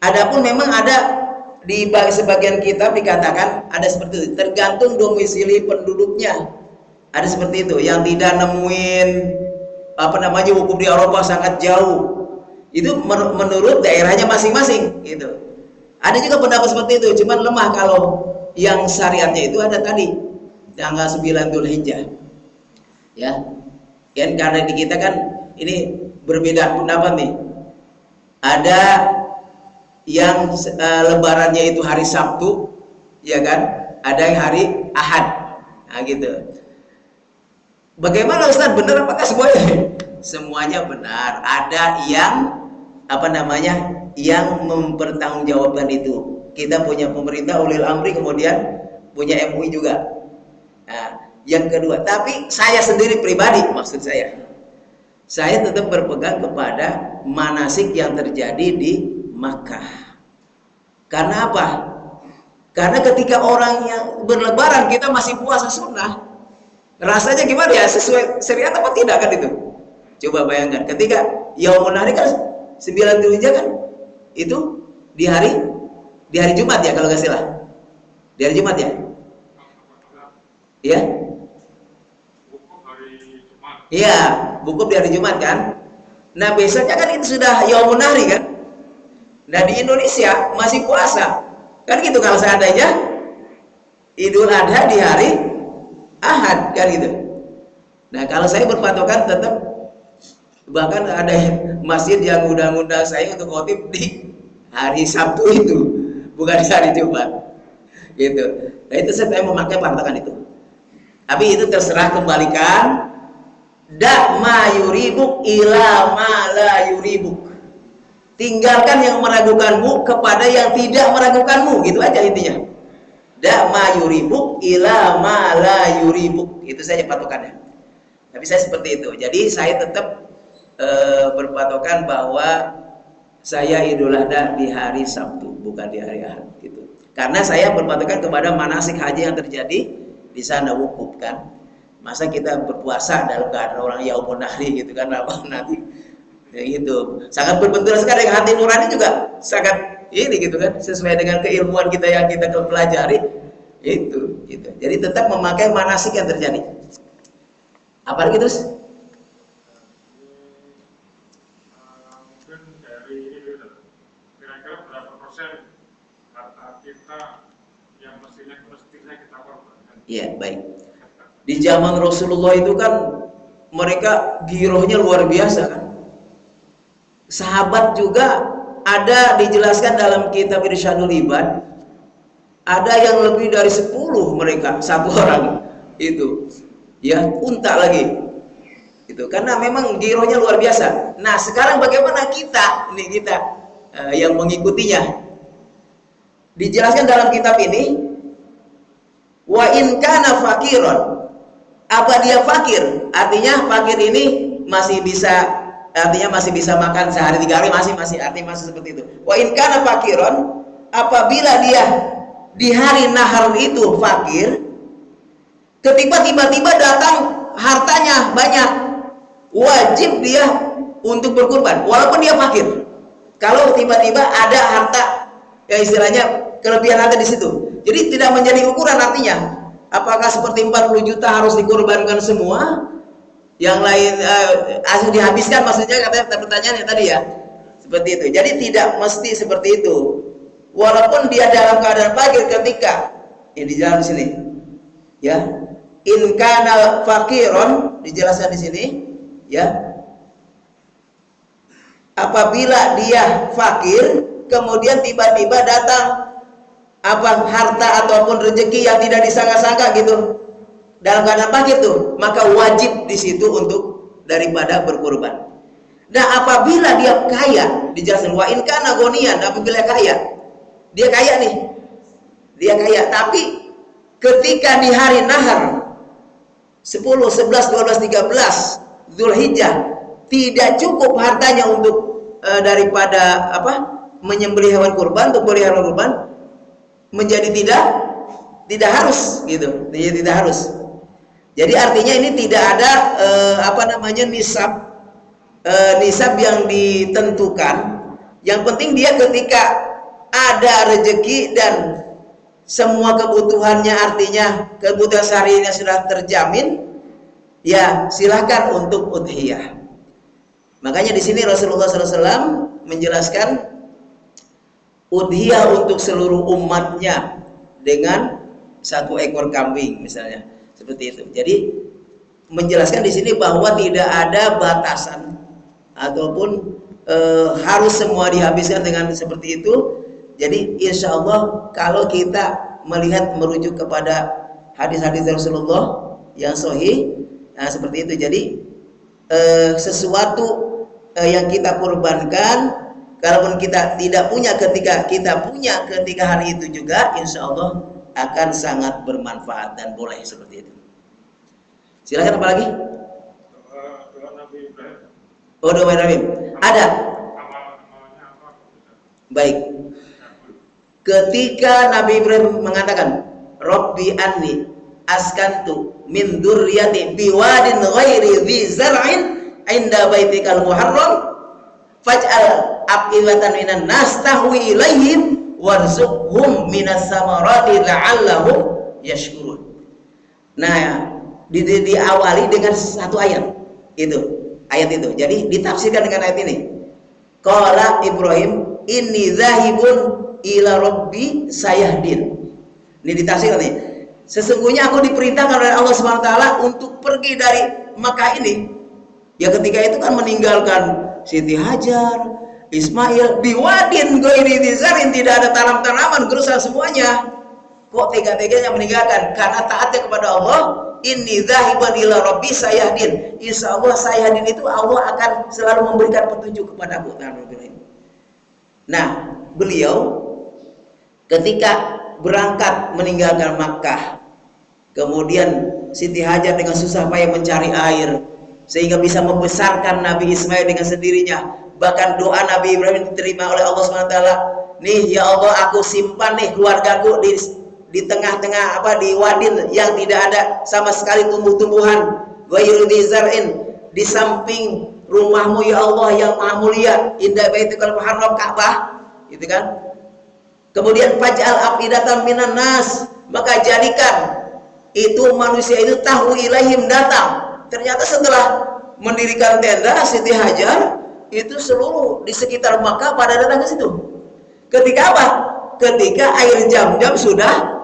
Adapun memang ada di sebagian kitab dikatakan ada seperti itu, tergantung domisili penduduknya. Ada seperti itu, yang tidak nemuin wukuf di Arafah sangat jauh. Itu menurut daerahnya masing-masing gitu. Ada juga pendapat seperti itu, cuman lemah kalau yang syariatnya itu ada tadi tanggal 9 Dzulhijjah. Ya. Kan karena di kita kan ini berbeda pendapat nih. Ada yang lebarannya itu hari Sabtu, ya kan? Ada yang hari Ahad. Nah, gitu. Bagaimana Ustaz? Benar apakah semuanya? Semuanya benar. Ada yang yang mempertanggungjawabkan itu. Kita punya pemerintah ulil amri, kemudian punya MUI juga. Nah, yang kedua, tapi saya sendiri pribadi, maksud saya tetap berpegang kepada manasik yang terjadi di Makkah. Karena apa? Karena ketika orang yang berlebaran kita masih puasa sunnah, rasanya gimana ya, sesuai syariat apa tidak kan itu? Coba bayangkan, ketika Yaumun Nahri kan 9 Dzulhijjah kan itu di hari Jumat ya kalau nggak salah, di hari Jumat ya. Ya, Wukuf hari Jumat. iya, wukuf di hari Jumat kan. Nah besoknya kan itu sudah Yaumun Nahri kan. Nah di Indonesia masih puasa kan gitu. Kalau seandainya Idul Adha di hari Ahad kan gitu. Nah kalau saya berpatokan tetap, bahkan ada masjid yang undang-undang saya untuk khotib di hari Sabtu itu, bukan di hari Jumat gitu. Nah itu saya memakai patokan itu. Tapi itu terserah, kembalikan. Da ma yuribuk ila ma la yuribuk. Tinggalkan yang meragukanmu kepada yang tidak meragukanmu, gitu aja intinya. Da ma yuribuk ila ma la yuribuk. Itu saja patokannya. Tapi saya seperti itu. Jadi saya tetap berpatokan bahwa saya Idul Adha di hari Sabtu, bukan di hari Ahad gitu. Karena saya berpatokan kepada manasik haji yang terjadi di sana, wukuf kan. Masa kita berpuasa dalam keadaan orang Yaumun Nahri gitu kan, apa nanti ya gitu. Sangat berbenturan sekali dengan hati nurani juga, sangat ini gitu kan, sesuai dengan keilmuan kita yang kita pelajari itu gitu. Jadi tetap memakai manasik yang terjadi. Apa lagi terus? Mungkin dari ini dulu, kira-kira berapa persen harta kita yang mestinya kita korbankan? Iya, baik. Di zaman Rasulullah itu kan mereka girohnya luar biasa kan. Sahabat juga ada dijelaskan dalam kitab Irsyadul Ibad, ada yang lebih dari 10 mereka, satu orang itu ya, unta lagi itu, karena memang girohnya luar biasa. Nah sekarang bagaimana kita yang mengikutinya? Dijelaskan dalam kitab ini, wa in kana fakiron. Apa dia fakir? Artinya fakir ini masih bisa, artinya masih bisa makan sehari 3 hari, artinya masih seperti itu. Wa in kana fakiron, apabila dia di hari nahar itu fakir, tiba-tiba datang hartanya banyak, wajib dia untuk berkurban walaupun dia fakir. Kalau tiba-tiba ada harta, ya istilahnya kelebihan harta di situ, jadi tidak menjadi ukuran. Artinya apakah seperti 40 juta harus dikorbankan semua, yang lain asal dihabiskan, maksudnya katanya pertanyaannya tadi ya, seperti itu. Jadi tidak mesti seperti itu, walaupun dia dalam keadaan fakir. Ketika ini di dalam sini ya, in kana fakiron, dijelaskan di sini ya, apabila dia fakir kemudian tiba-tiba datang apa harta ataupun rezeki yang tidak disangka-sangka gitu dalam keadaan fakir tuh, maka wajib di situ untuk daripada berkurban. Nah apabila dia kaya, dijelaskan wa in kana gonian, apabila kaya, dia kaya nih, dia kaya, tapi ketika di hari nahar 10, 11, 12, 13 Zulhijjah tidak cukup hartanya untuk daripada menyembelih hewan kurban, untuk beli hewan kurban, menjadi tidak harus gitu, tidak harus. Jadi artinya ini tidak ada nisab yang ditentukan. Yang penting dia ketika ada rezeki dan semua kebutuhannya, artinya kebutuhan seharinya sudah terjamin, ya silahkan untuk udhiyah. Makanya di sini Rasulullah SAW menjelaskan udhiyah untuk seluruh umatnya dengan 1 ekor kambing misalnya, seperti itu. Jadi menjelaskan di sini bahwa tidak ada batasan ataupun harus semua dihabiskan dengan seperti itu. Jadi insya Allah kalau kita melihat merujuk kepada hadis-hadis Rasulullah yang sahih, nah seperti itu. Jadi sesuatu yang kita kurbankan, kalaupun kita tidak punya ketika kita punya ketika hari itu juga, insya Allah akan sangat bermanfaat dan boleh seperti itu. Silakan apa lagi? Doa Nabi Ibrahim. Oh, doa Ibrahim. Ada. Amalnya apa? Baik. Ketika Nabi Ibrahim mengatakan, Rabbi anni askantu min dzurriyyati biwadin ghairi dzi zar'in 'inda baitikal muharram faj'al af'idatan minan nas tahwi ilaihim warzuqhum minas samarati la'allahum yashkurun. Nah, diawali dengan satu ayat itu, jadi ditafsirkan dengan ayat ini. Qala Ibrahim inni zahibun ila rabbi sayahdin. Ini ditafsirkan nih. Sesungguhnya aku diperintahkan oleh Allah Subhanahu wa taala untuk pergi dari Makkah ini. Ya ketika itu kan meninggalkan Siti Hajar, Ismail, biwadin ghairi dzizarin, tidak ada tanam-tanaman, gerusa semuanya. Kok tega-teganya meninggalkan? Karena taatnya kepada Allah. Inni dzahiban ila rabbi sayahdin. Insya Allah sayahdin itu Allah akan selalu memberikan petunjuk kepadaku. Nah, beliau ketika berangkat meninggalkan Makkah, kemudian Siti Hajar dengan susah payah mencari air sehingga bisa membesarkan Nabi Ismail dengan sendirinya. Bahkan doa Nabi Ibrahim diterima oleh Allah SWT. Nih ya Allah, aku simpan nih keluargaku di tengah-tengah di wadin yang tidak ada sama sekali tumbuh-tumbuhan, ghairu dzar'in, di samping rumahmu ya Allah yang maha mulia, indah baitul muharram Ka'bah, gitu kan. Kemudian faj'al afidatan minan nas, maka jadikan itu manusia itu tahu ilaihim, datang. Ternyata setelah mendirikan tenda Siti Hajar, itu seluruh di sekitar Makkah pada datang ke situ. Ketika apa? Ketika air Zam-Zam sudah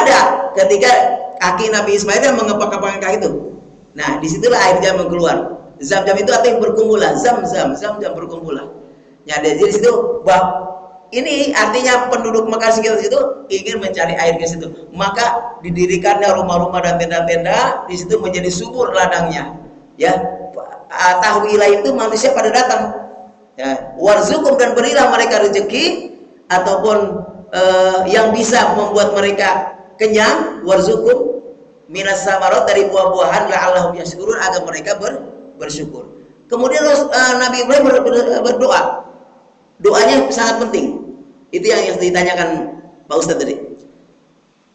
ada, ketika kaki Nabi Ismail yang mengepak-kepakan kaki itu. Nah, disitulah air Zam-Zam keluar. Zam-Zam itu artinya berkumpulan, Zam-Zam berkumpulan. Ya, dari situ ini artinya penduduk Makkah sekitar situ ingin mencari air ke situ. Maka didirikannya rumah-rumah dan tenda-tenda, di situ menjadi subur ladangnya. Ya, tahwilah itu manusia pada datang. Ya, warzukum, dan berilah mereka rezeki ataupun yang bisa membuat mereka kenyang, warzukum minas samarot, dari buah-buahan, la'allahum yashkurun, agar mereka bersyukur. Kemudian Nabi Ibrahim berdoa. Doanya sangat penting. Itu yang ditanyakan Pak Ustadz tadi.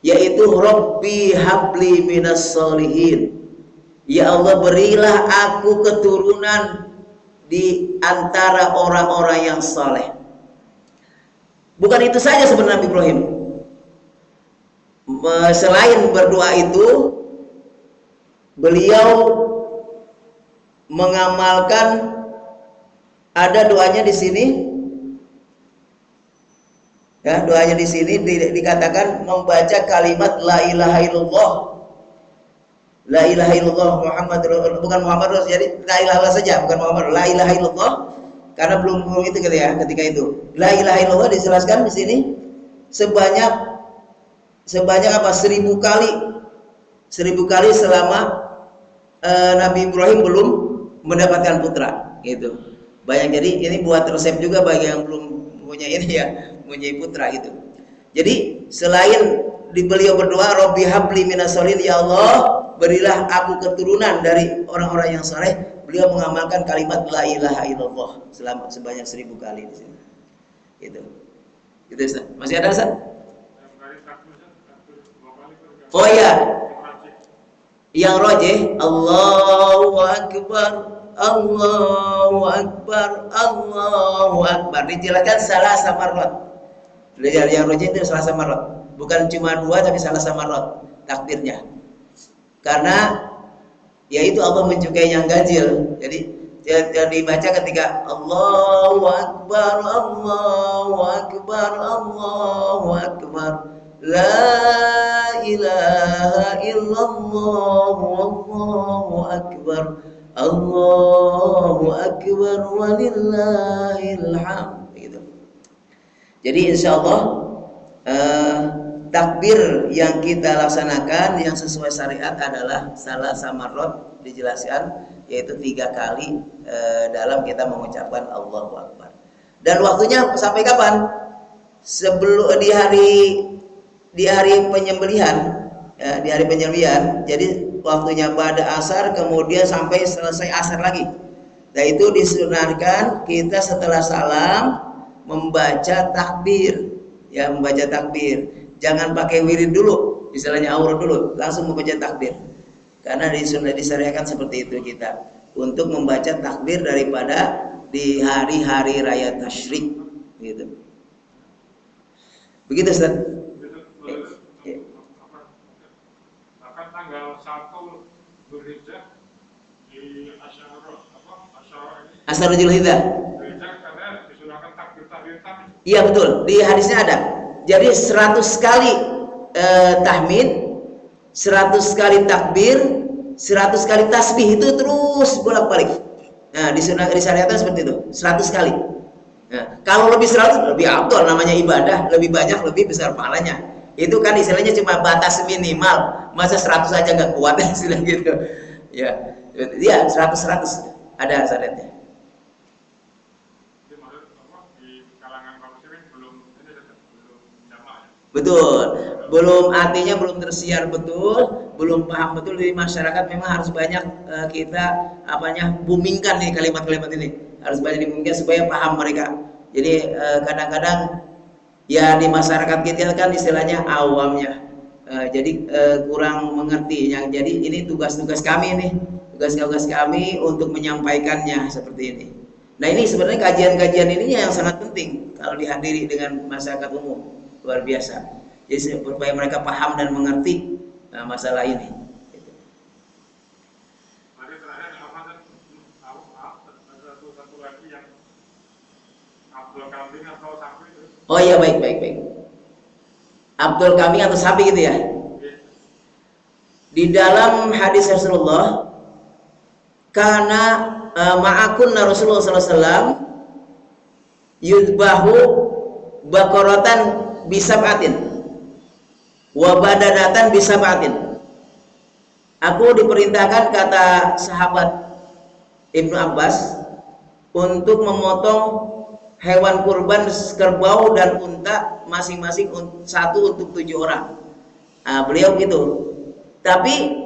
Yaitu Rabbi habli minas solihin. Ya Allah, berilah aku keturunan di antara orang-orang yang saleh. Bukan itu saja sebenarnya Nabi Ibrahim. Selain berdoa itu, beliau mengamalkan, ada doanya di sini. Ya, doanya di sini dikatakan membaca kalimat la ilaha illallah. La ilaha illallah Muhammadur, bukan Muhammad, jadi la ilaha illallah saja, bukan Muhammad. La ilaha illallah, karena belum itu kali ya ketika itu. La ilaha illallah dijelaskan di sini sebanyak 1000 kali. 1000 kali selama Nabi Ibrahim belum mendapatkan putra, gitu. Banyak, jadi ini buat resep juga bagi yang belum punya ini ya, punya putra gitu. Jadi selain beliau berdoa Rabbi habli minas solihin, ya Allah berilah aku keturunan dari orang-orang yang saleh, beliau mengamalkan kalimat la ilaha illallah sebanyak 1000 kali di sini. Gitu. Gitu Ustaz. Masih ada Ustaz? Oh iya. Yang rajih Allahu akbar, Allahu akbar, Allahu akbar, dijelaskan salah samarot. Yang rajih itu salah samarot, bukan cuma 2 tapi salah samarot takbirnya. Karena yaitu Allah menyukai yang ganjil. Jadi yang dibaca ketika Allahu akbar, Allahu akbar, Allahu akbar, la ilaha illallah, Allahu akbar, Allahu akbar, walillahil hamd, gitu. Jadi insyaallah takbir yang kita laksanakan yang sesuai syariat adalah salah samarot, dijelaskan yaitu 3 kali dalam kita mengucapkan Allahu Akbar. Dan waktunya sampai kapan? Sebelum di hari penyembelihan, ya, di hari penyembelihan. Jadi waktunya pada asar, kemudian sampai selesai asar lagi. Nah, itu disunahkan kita setelah salam membaca takbir, ya, membaca takbir. Jangan pakai wirid dulu, istilahnya aurad dulu, langsung membaca takbir. Karena disyariatkan seperti itu kita untuk membaca takbir daripada di hari-hari raya tasyrik, gitu. Begitu Ustaz. Dzulhijjah di Asyara ini. Asharul Dzulhijjah. Dzulhijjah karena disunahkan takbir tahmid. Iya betul, di hadisnya ada. Jadi 100 kali tahmid, 100 kali takbir, 100 kali tasbih, itu terus bolak-balik. Nah, disyariatkan seperti itu, 100 kali. Nah, kalau lebih 100 lebih afdal, namanya ibadah, lebih banyak lebih besar pahalanya. Itu kan istilahnya cuma batas minimal. Masa 100 aja nggak kuat istilah gitu. Ya. Ya, 100 ada syariatnya. Jadi maksud di kalangan kaum muslimin belum jamaah. Betul. Belum, artinya belum tersiar betul, belum paham betul di masyarakat. Memang harus banyak kita boomingkan nih kalimat-kalimat ini. Harus banyak diboomingkan supaya paham mereka. Jadi kadang-kadang ya di masyarakat kita kan istilahnya awamnya. Jadi kurang mengerti. Jadi ini tugas-tugas kami nih. Tugas-tugas kami untuk menyampaikannya seperti ini. Nah, ini sebenarnya kajian-kajian ini yang sangat penting kalau dihadiri dengan masyarakat umum. Luar biasa. Jadi supaya mereka paham dan mengerti masalah ini. Mari terakhir satu lagi yang Abdul Kambing atau sapi. Oh iya, baik. Abdul Kambing atau sapi gitu ya. Di dalam hadis Rasulullah, karena ma'akunna Rasulullah SAW yudbahu bakoratan bisabatin wa badanatan bisabatin. Aku diperintahkan, kata sahabat Ibnu Abbas, untuk memotong hewan kurban kerbau dan unta masing-masing satu untuk 7 orang. Nah, beliau gitu. Tapi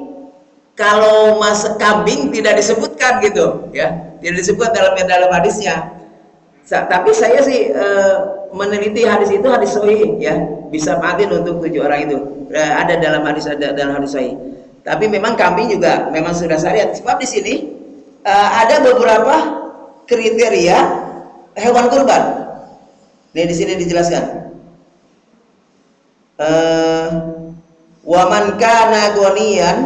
kalau kambing tidak disebutkan gitu ya, tidak disebut dalam hadisnya. Tapi saya sih meneliti hadis itu, hadis sahih ya, bisa patin untuk 7 orang itu ada dalam hadis sahih. Tapi memang kambing juga memang sudah syariat. Sebab di sini ada beberapa kriteria hewan kurban. Nih di sini dijelaskan. Wa man kana ghaniyan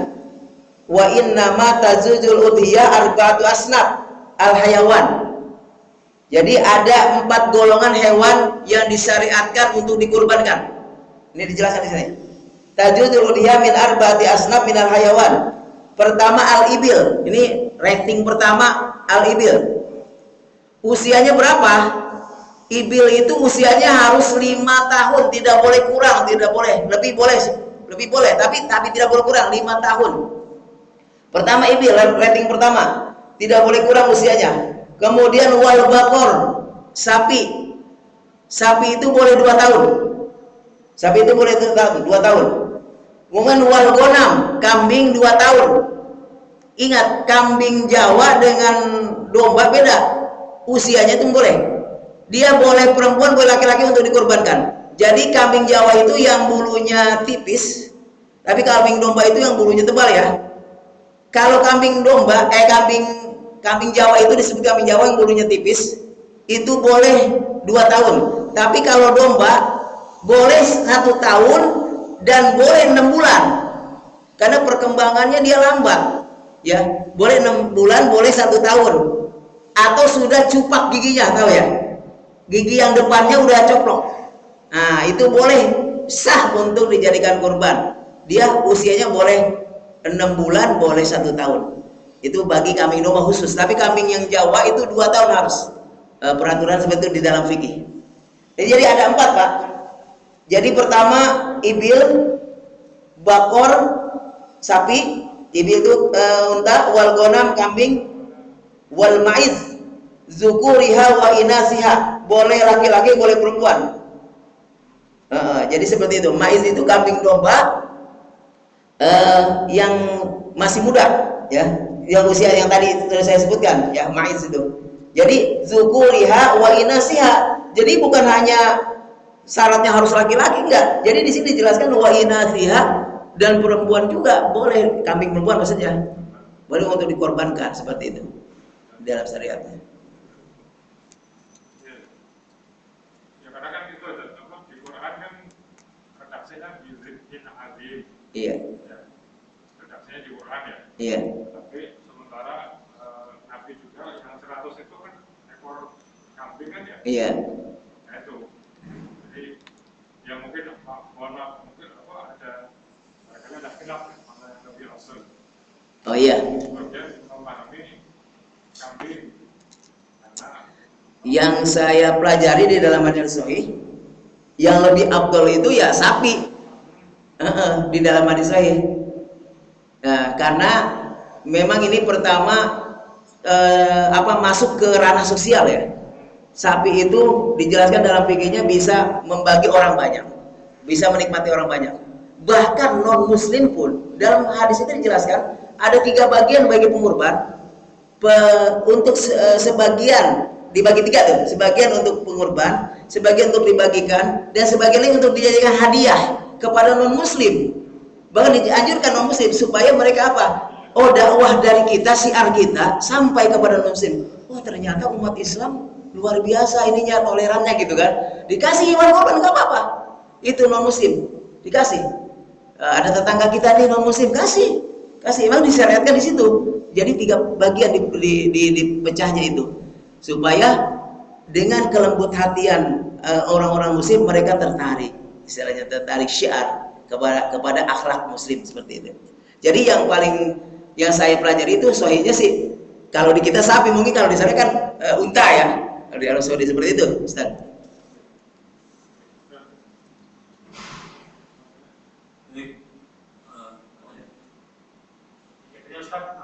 wa inna ma tazujul udhiyah arba'atu asnaf al hayawan. Jadi ada 4 golongan hewan yang disyariatkan untuk dikurbankan. Ini dijelaskan di sini. Tazujul udhiyah min arba'ati asnaf min al hayawan. Pertama al ibil. Ini rating pertama al ibil. Usianya berapa? Ibil itu usianya harus 5 tahun, tidak boleh kurang, tidak boleh, lebih boleh, tapi tidak boleh kurang 5 tahun. Pertama ibil, rating pertama, tidak boleh kurang usianya. Kemudian wal bakor, sapi itu boleh 2 tahun. Sapi itu boleh 2 tahun. Kemudian wal gonam, kambing 2 tahun. Ingat, kambing Jawa dengan domba beda. Usianya itu boleh. Dia boleh perempuan, boleh laki-laki untuk dikorbankan. Jadi kambing Jawa itu yang bulunya tipis, tapi kambing domba itu yang bulunya tebal ya. Kalau kambing domba, kambing Jawa itu disebut kambing Jawa yang bulunya tipis, itu boleh 2 tahun. Tapi kalau domba boleh 1 tahun dan boleh 6 bulan. Karena perkembangannya dia lambat. Ya, boleh 6 bulan, boleh 1 tahun. Atau sudah cupak giginya, tahu ya? Gigi yang depannya udah coplok. Nah, itu boleh sah untuk dijadikan kurban. Dia usianya boleh 6 bulan, boleh 1 tahun. Itu bagi kambing domba khusus. Tapi kambing yang Jawa itu 2 tahun harus. Peraturan seperti itu di dalam fikih. Jadi ada 4, Pak. Jadi pertama ibil, bakor, sapi, ibil itu unta, wal gonam, kambing, wal maiz, zukuriha wa inasiha, boleh laki-laki, boleh perempuan. Jadi seperti itu. Maiz itu kambing domba yang masih muda, ya, yang usia yang tadi saya sebutkan, ya, maiz itu. Jadi zukuriha wa inasiha. Jadi bukan hanya syaratnya harus laki-laki, enggak. Jadi di sini dijelaskan wa inasiha, dan perempuan juga boleh, kambing perempuan maksudnya, boleh untuk dikorbankan seperti itu dalam syariatnya. Ya karena kan itu ada di Quran kan redaksinya bizin azim. Iya. Ya. redaksinya di Quran ya. Iya. Tapi sementara Nabi juga yang 100 itu kan ekor kambing kan ya. Iya. Nah itu. Jadi ya mungkin mohon maaf mungkin ada khilaf mana yang lebih asal. Oh iya. Kemudian memahami kambing karena Yang saya pelajari di dalam hadis sahih, yang lebih afdol itu ya sapi. Di dalam hadis sahih. Nah, karena memang ini pertama masuk ke ranah sosial ya. Sapi itu dijelaskan dalam fikihnya bisa membagi orang banyak, bisa menikmati orang banyak. Bahkan non muslim pun dalam hadis itu dijelaskan ada 3 bagian bagi pengurban. Untuk sebagian dibagi 3 tuh, sebagian untuk pengurban, sebagian untuk dibagikan, dan sebagian lagi untuk dijadikan hadiah kepada non muslim. Bahkan dianjurkan non muslim supaya mereka apa? Oh, dakwah dari kita, syiar kita sampai kepada non muslim. Oh, ternyata umat Islam luar biasa ininya, tolerannya gitu kan. Dikasih hewan korban nggak apa-apa. Itu non muslim dikasih. Ada tetangga kita nih non muslim, kasih emang disyariatkan di situ. Jadi 3 bagian dipecahnya itu supaya dengan kelembut hatian orang-orang muslim mereka tertarik, istilahnya tertarik syiar kepada akhlak muslim seperti itu. Jadi yang saya pelajari itu sahihnya sih, kalau di kita sapi, mungkin kalau di sana kan unta ya, kalau di Arab Saudi seperti itu, Ustaz.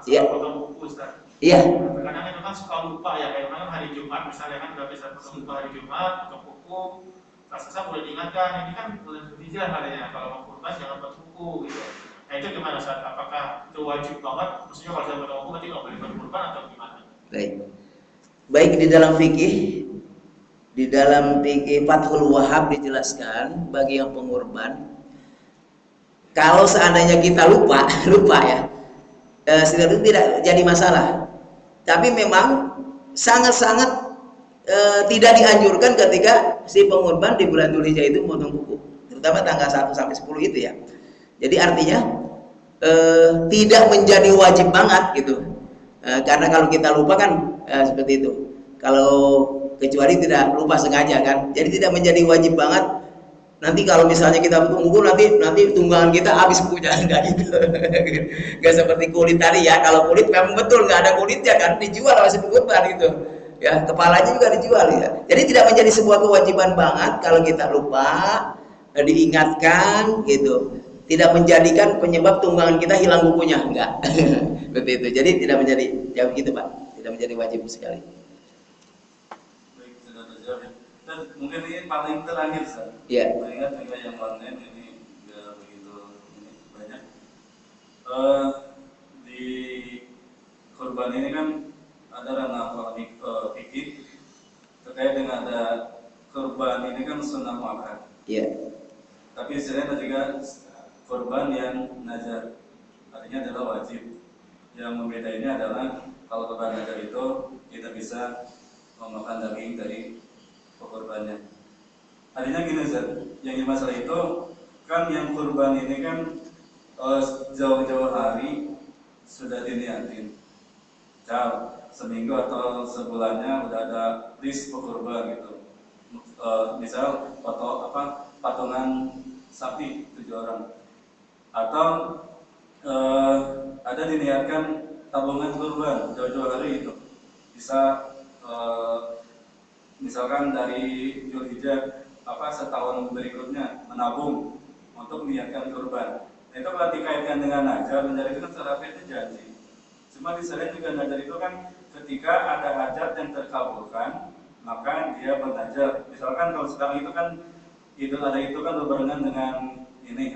Iya. Potong buku, Ustaz. Iya. Kadang itu kan suka lupa ya, kayak kemarin hari Jumat misalnya kan udah bisa potong buku hari Jumat, potong buku, pas boleh diingatkan, ini kan bulan Zulhijjah katanya, kalau mau kurban jangan potong buku gitu. Nah itu gimana Ustaz? Apakah itu wajib banget? Maksudnya kalau saya potong buku berarti nggak boleh berkurban atau gimana? Baik di dalam fikih Fathul Wahhab dijelaskan bagi yang pengurban, kalau seandainya kita lupa ya, itu tidak jadi masalah. Tapi memang sangat-sangat tidak dianjurkan ketika si pengurban di bulan Dzulhijjah itu memotong kuku, terutama tanggal 1 sampai 10 itu ya. Jadi artinya tidak menjadi wajib banget gitu. Karena kalau kita lupa kan seperti itu. Kalau kecuali tidak lupa sengaja kan. Jadi tidak menjadi wajib banget. Nanti kalau misalnya kita tunggu nanti tunggangan kita habis punya, enggak gitu. Enggak seperti kulit tadi ya. Kalau kulit memang betul enggak ada kulitnya kan, dijual sama pengurban gitu. Ya, kepalanya juga dijual ya. Jadi tidak menjadi sebuah kewajiban banget kalau kita lupa, diingatkan gitu. Tidak menjadikan penyebab tunggangan kita hilang bukunya, enggak. Seperti itu. Jadi tidak menjadi ya begitu, Pak. Tidak menjadi wajib sekali. Baik, sudah terjawab. Dan mungkin ini paling terakhir, Ustaz. Iya. Mengingat juga yang online ini nggak begitu banyak. Di kurban ini kan ada ranah fikih terkait dengan ada kurban ini kan sunnah muakkad. Iya. Tapi istilahnya juga kurban yang nazar, artinya adalah wajib. Yang membedainya adalah kalau kurban nazar itu kita bisa memakan daging dari kurbannya. Artinya gini Ustaz, yang dimasalah itu kan yang kurban ini kan jauh-jauh hari sudah diniatin. Seminggu atau sebulannya udah ada list kurban gitu. Misal patungan sapi 7 orang. Atau ada diniatkan tabungan kurban jauh-jauh hari itu. Bisa misalkan dari Dzulhijjah setahun berikutnya menabung untuk niatkan kurban. Nah, itu kalau dikaitkan dengan nazar, nazar itu kan secara itu janji. Cuma di sana juga nazar itu kan ketika ada hajat yang terkabulkan, maka dia bernazar. Misalkan kalau sekarang itu kan Idul Adha itu kan berbarengan dengan ini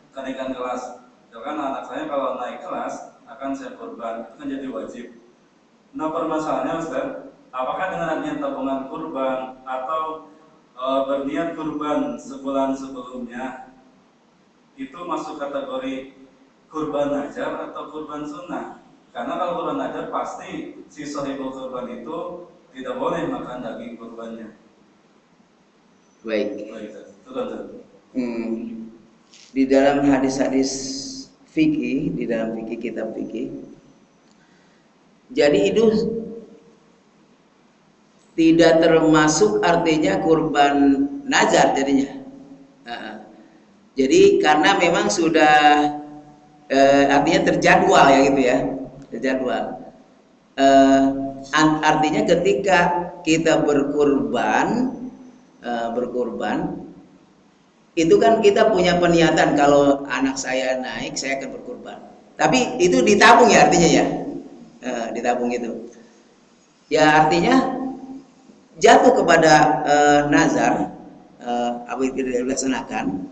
kenaikan kelas. Misalkan anak saya kalau naik kelas akan saya kurban, itu kan jadi wajib. Nah permasalahannya Ustaz, apakah dengan adanya tabungan kurban atau berniat kurban sebulan sebelumnya itu masuk kategori kurban nazar atau kurban sunnah? Karena kalau kurban nazar pasti si sahibul kurban itu tidak boleh makan daging kurbannya. Baik. Baik, itu kan. Di dalam hadis-hadis fikih, di dalam fikih, kitab fikih. Jadi itu tidak termasuk artinya kurban nazar jadinya. Jadi karena memang sudah artinya terjadwal ya gitu ya, terjadwal. Artinya ketika kita berkurban, itu kan kita punya peniatan kalau anak saya naik saya akan berkurban. Tapi itu ditabung ya artinya ya, ditabung itu. Ya artinya jatuh kepada nazar apa yang tidak dilaksanakan,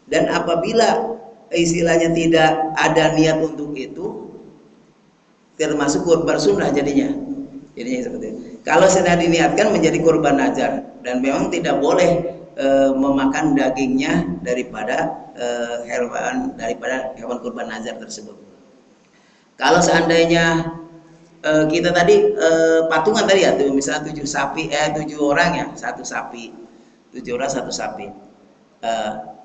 dan apabila istilahnya tidak ada niat untuk itu termasuk kurban sunnah jadinya seperti itu. Kalau sudah diniatkan menjadi kurban nazar, dan memang tidak boleh memakan dagingnya daripada hewan kurban nazar tersebut. Kalau seandainya kita tadi patungan tadi ya, misalnya 7 orang ya, 1 sapi, 7 orang 1 sapi.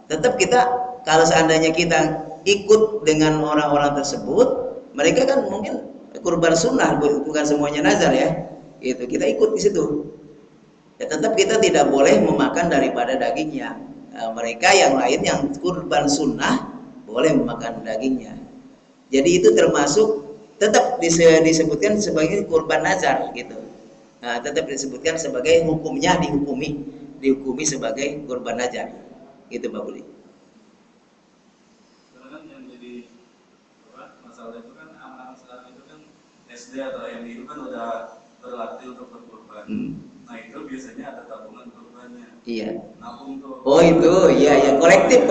Tetap kita kalau seandainya kita ikut dengan orang-orang tersebut, mereka kan mungkin kurban sunnah, bukan semuanya nazar ya. Itu kita ikut di situ. Ya tetap kita tidak boleh memakan daripada dagingnya. Mereka yang lain yang kurban sunnah boleh memakan dagingnya. Jadi itu termasuk tetap disebutkan sebagai kurban nazar gitu. Nah, tetap disebutkan sebagai hukumnya dihukumi sebagai kurban nazar. Gitu Pak Budi. Karena kan yang jadi masalah itu kan anak-anak saat itu kan SD atau MI itu kan udah berlatih untuk berkurban. Nah itu biasanya ada tabungan kurbannya. Iya. Nabung tuh. Oh itu, iya kolektif.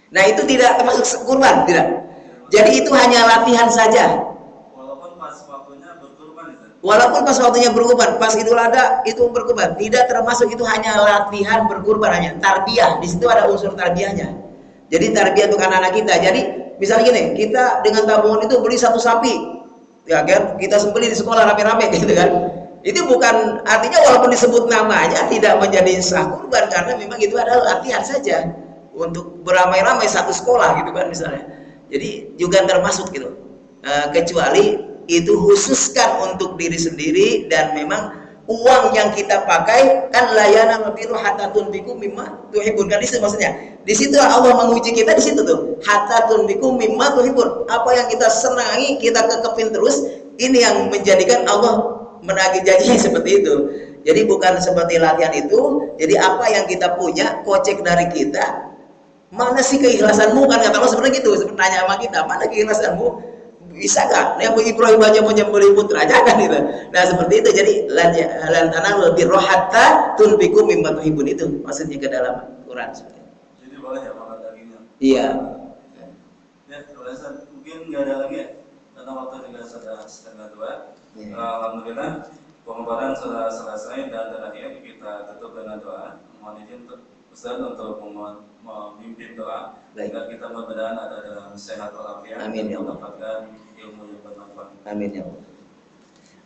Nah itu tidak termasuk kurban, tidak. Jadi itu hanya latihan saja. Walaupun pas waktunya berkurban itu. Walaupun pas waktunya berkurban, pas Idul Adha itu berkurban, tidak termasuk, itu hanya latihan berkurban, hanya tarbiyah. Di situ ada unsur tarbiyahnya. Jadi tarbiyah untuk anak-anak kita. Jadi misalnya gini, kita dengan tabungan itu beli 1 sapi, ya kan? Kita sembelih di sekolah rame-rame gitu kan? Itu bukan artinya walaupun disebut namanya tidak menjadi sah kurban, karena memang itu adalah latihan saja untuk beramai-ramai satu sekolah gitu kan misalnya. Jadi juga termasuk gitu, kecuali itu khususkan untuk diri sendiri, dan memang uang yang kita pakai kan layana biru hatta tunfiqu mimma tuhibun, kan itu maksudnya. Di situ Allah menguji kita di situ tuh, hatta tunfiqu mimma tuhibun. Apa yang kita senangi kita kekepin terus, ini yang menjadikan Allah menagih janji seperti itu. Jadi bukan seperti latihan itu. Jadi apa yang kita punya, kocek dari kita, mana sih keikhlasanmu, kan kata Allah sebenarnya gitu. Seperti tanya sama kita, mana keikhlasanmu, bisa gak? Yang Ibrahim aja menyembelih putranya kan gitu. Nah seperti itu. Jadi lan tanalul birra hatta tunfiqu mimma tuhibbun, itu maksudnya ke dalam Quran seperti itu. Jadi boleh ya makan dagingnya. Iya. Ya, Ustaz, mungkin nggak ada lagi ya, karena waktu juga sudah 1:30. Ya. Alhamdulillah pengorbanan sudah selesai, dan terakhir kita tutup dengan doa. Mohon izin Ustaz untuk memimpin doa agar kita mudah-mudahan ada dalam sehat walafiat, amin ya Allah, mendapatkan ilmu yang bermanfaat. Amin ya Allah.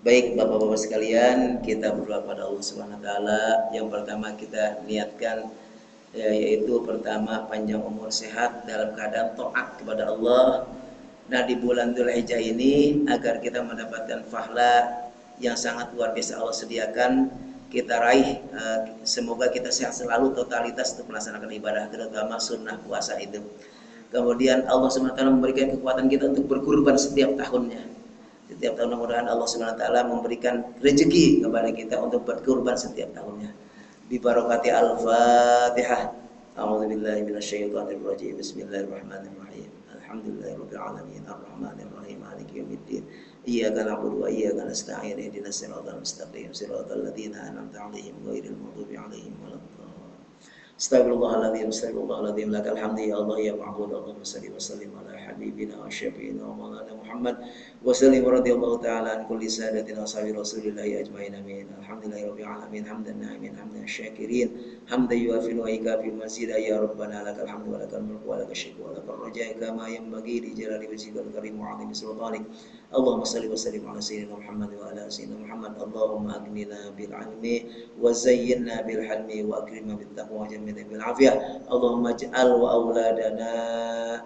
Baik Bapak-bapak sekalian, kita berdoa pada Allah Subhanahu wa taala. Yang pertama kita niatkan yaitu pertama panjang umur, sehat dalam keadaan taat kepada Allah. Nah di bulan Dzulhijjah ini agar kita mendapatkan pahala yang sangat luar biasa Allah sediakan, kita raih. Semoga kita sehat selalu totalitas untuk melaksanakan ibadah, terutama sunnah puasa itu. Kemudian Allah SWT memberikan kekuatan kita untuk berkurban setiap tahunnya. Setiap tahun mudah-mudahan Allah SWT memberikan rezeki kepada kita untuk berkurban setiap tahunnya. Bi barakati al-Fatihah. A'udzubillahi minasyaitonirrajim. Bismillahirrahmanirrahim. Alhamdulillahirabbil alamin arrahmanir rahim maliki yaumiddin iyyaka na'budu wa iyyaka nasta'in ihdinas siratal mustaqim siratal ladzina an'amta 'alaihim ghairil maghdubi 'alaihim waladdallin. Astagfirullahaladzim lakal hamdi ya Allah ya ma'bud. Allahumma salli wa sallim ala habibina wa syafi'ina wa maulana Muhammad wa sallim radhiyallahu ta'ala an kulli sadatina wa sahbihi rasulillahi ajma'in amin. Alhamdulillahi rabbil alamin hamdan na'imin hamdan syakirin hamdan yuafilu wa ikafi mazida ya rabbana lakal hamdu wa lakal mulku wa lakal syukru wa lakal raja kama yanbaghi li jalali wajhikal karim wa 'azimi sultanik. Allahumma salli wa sallim ala sayyidina Muhammad wa ala sayyidina Muhammad. Allahumma aghnina bil 'ilmi wa zayyinna bil hilmi wa akrimna bit taqwa bil afiyah. Allahumma ij'al wa auladana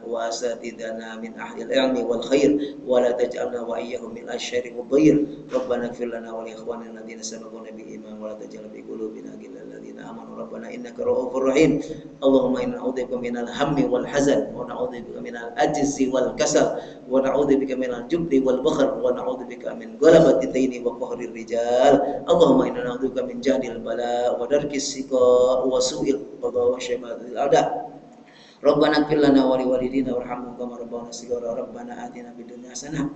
wa asatidana min ahlil ilmi wal khair wa la taj'alna wa iyyahum min asyarri wad dhair. Rabbana ighfir lana wa li ikhwanina alladziina sabaquna bil iman wa la taj'al fi qulubina ghillan lil ladzina amanu rabbana innaka ra'ufur rahim. Allahumma inna na'udzubika minal hammi wal hazan wa na'udzubika minal ajzi wal kasal wa na'udzubika minal jubni wal bakhl wa na'udzubika min ghalabati daini wa qahrir rijal. Allahumma inna na'udzubika min jahdil bala wa darkis siqa wa su'il qada wa syamaatil a'da. Rabbana ighfir lana wa liwalidina warhamhum kama rabbawna shighara. Rabbana atina fid dunya hasanah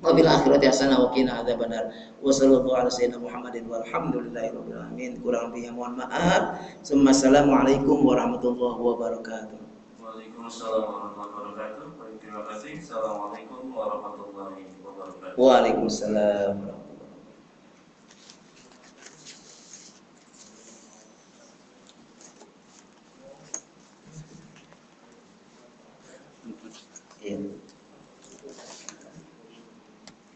wa fil akhirati hasanah wa qina adzabannar. Wa sallallahu ala sayyidina Muhammadin walhamdulillahi rabbil alamin. Kurang lebihnya mohon maaf. Assalamualaikum warahmatullahi wabarakatuh. Waalaikumsalam warahmatullahi wabarakatuh. Baik, terima kasih. Assalamualaikum warahmatullahi wabarakatuh. Waalaikumsalam.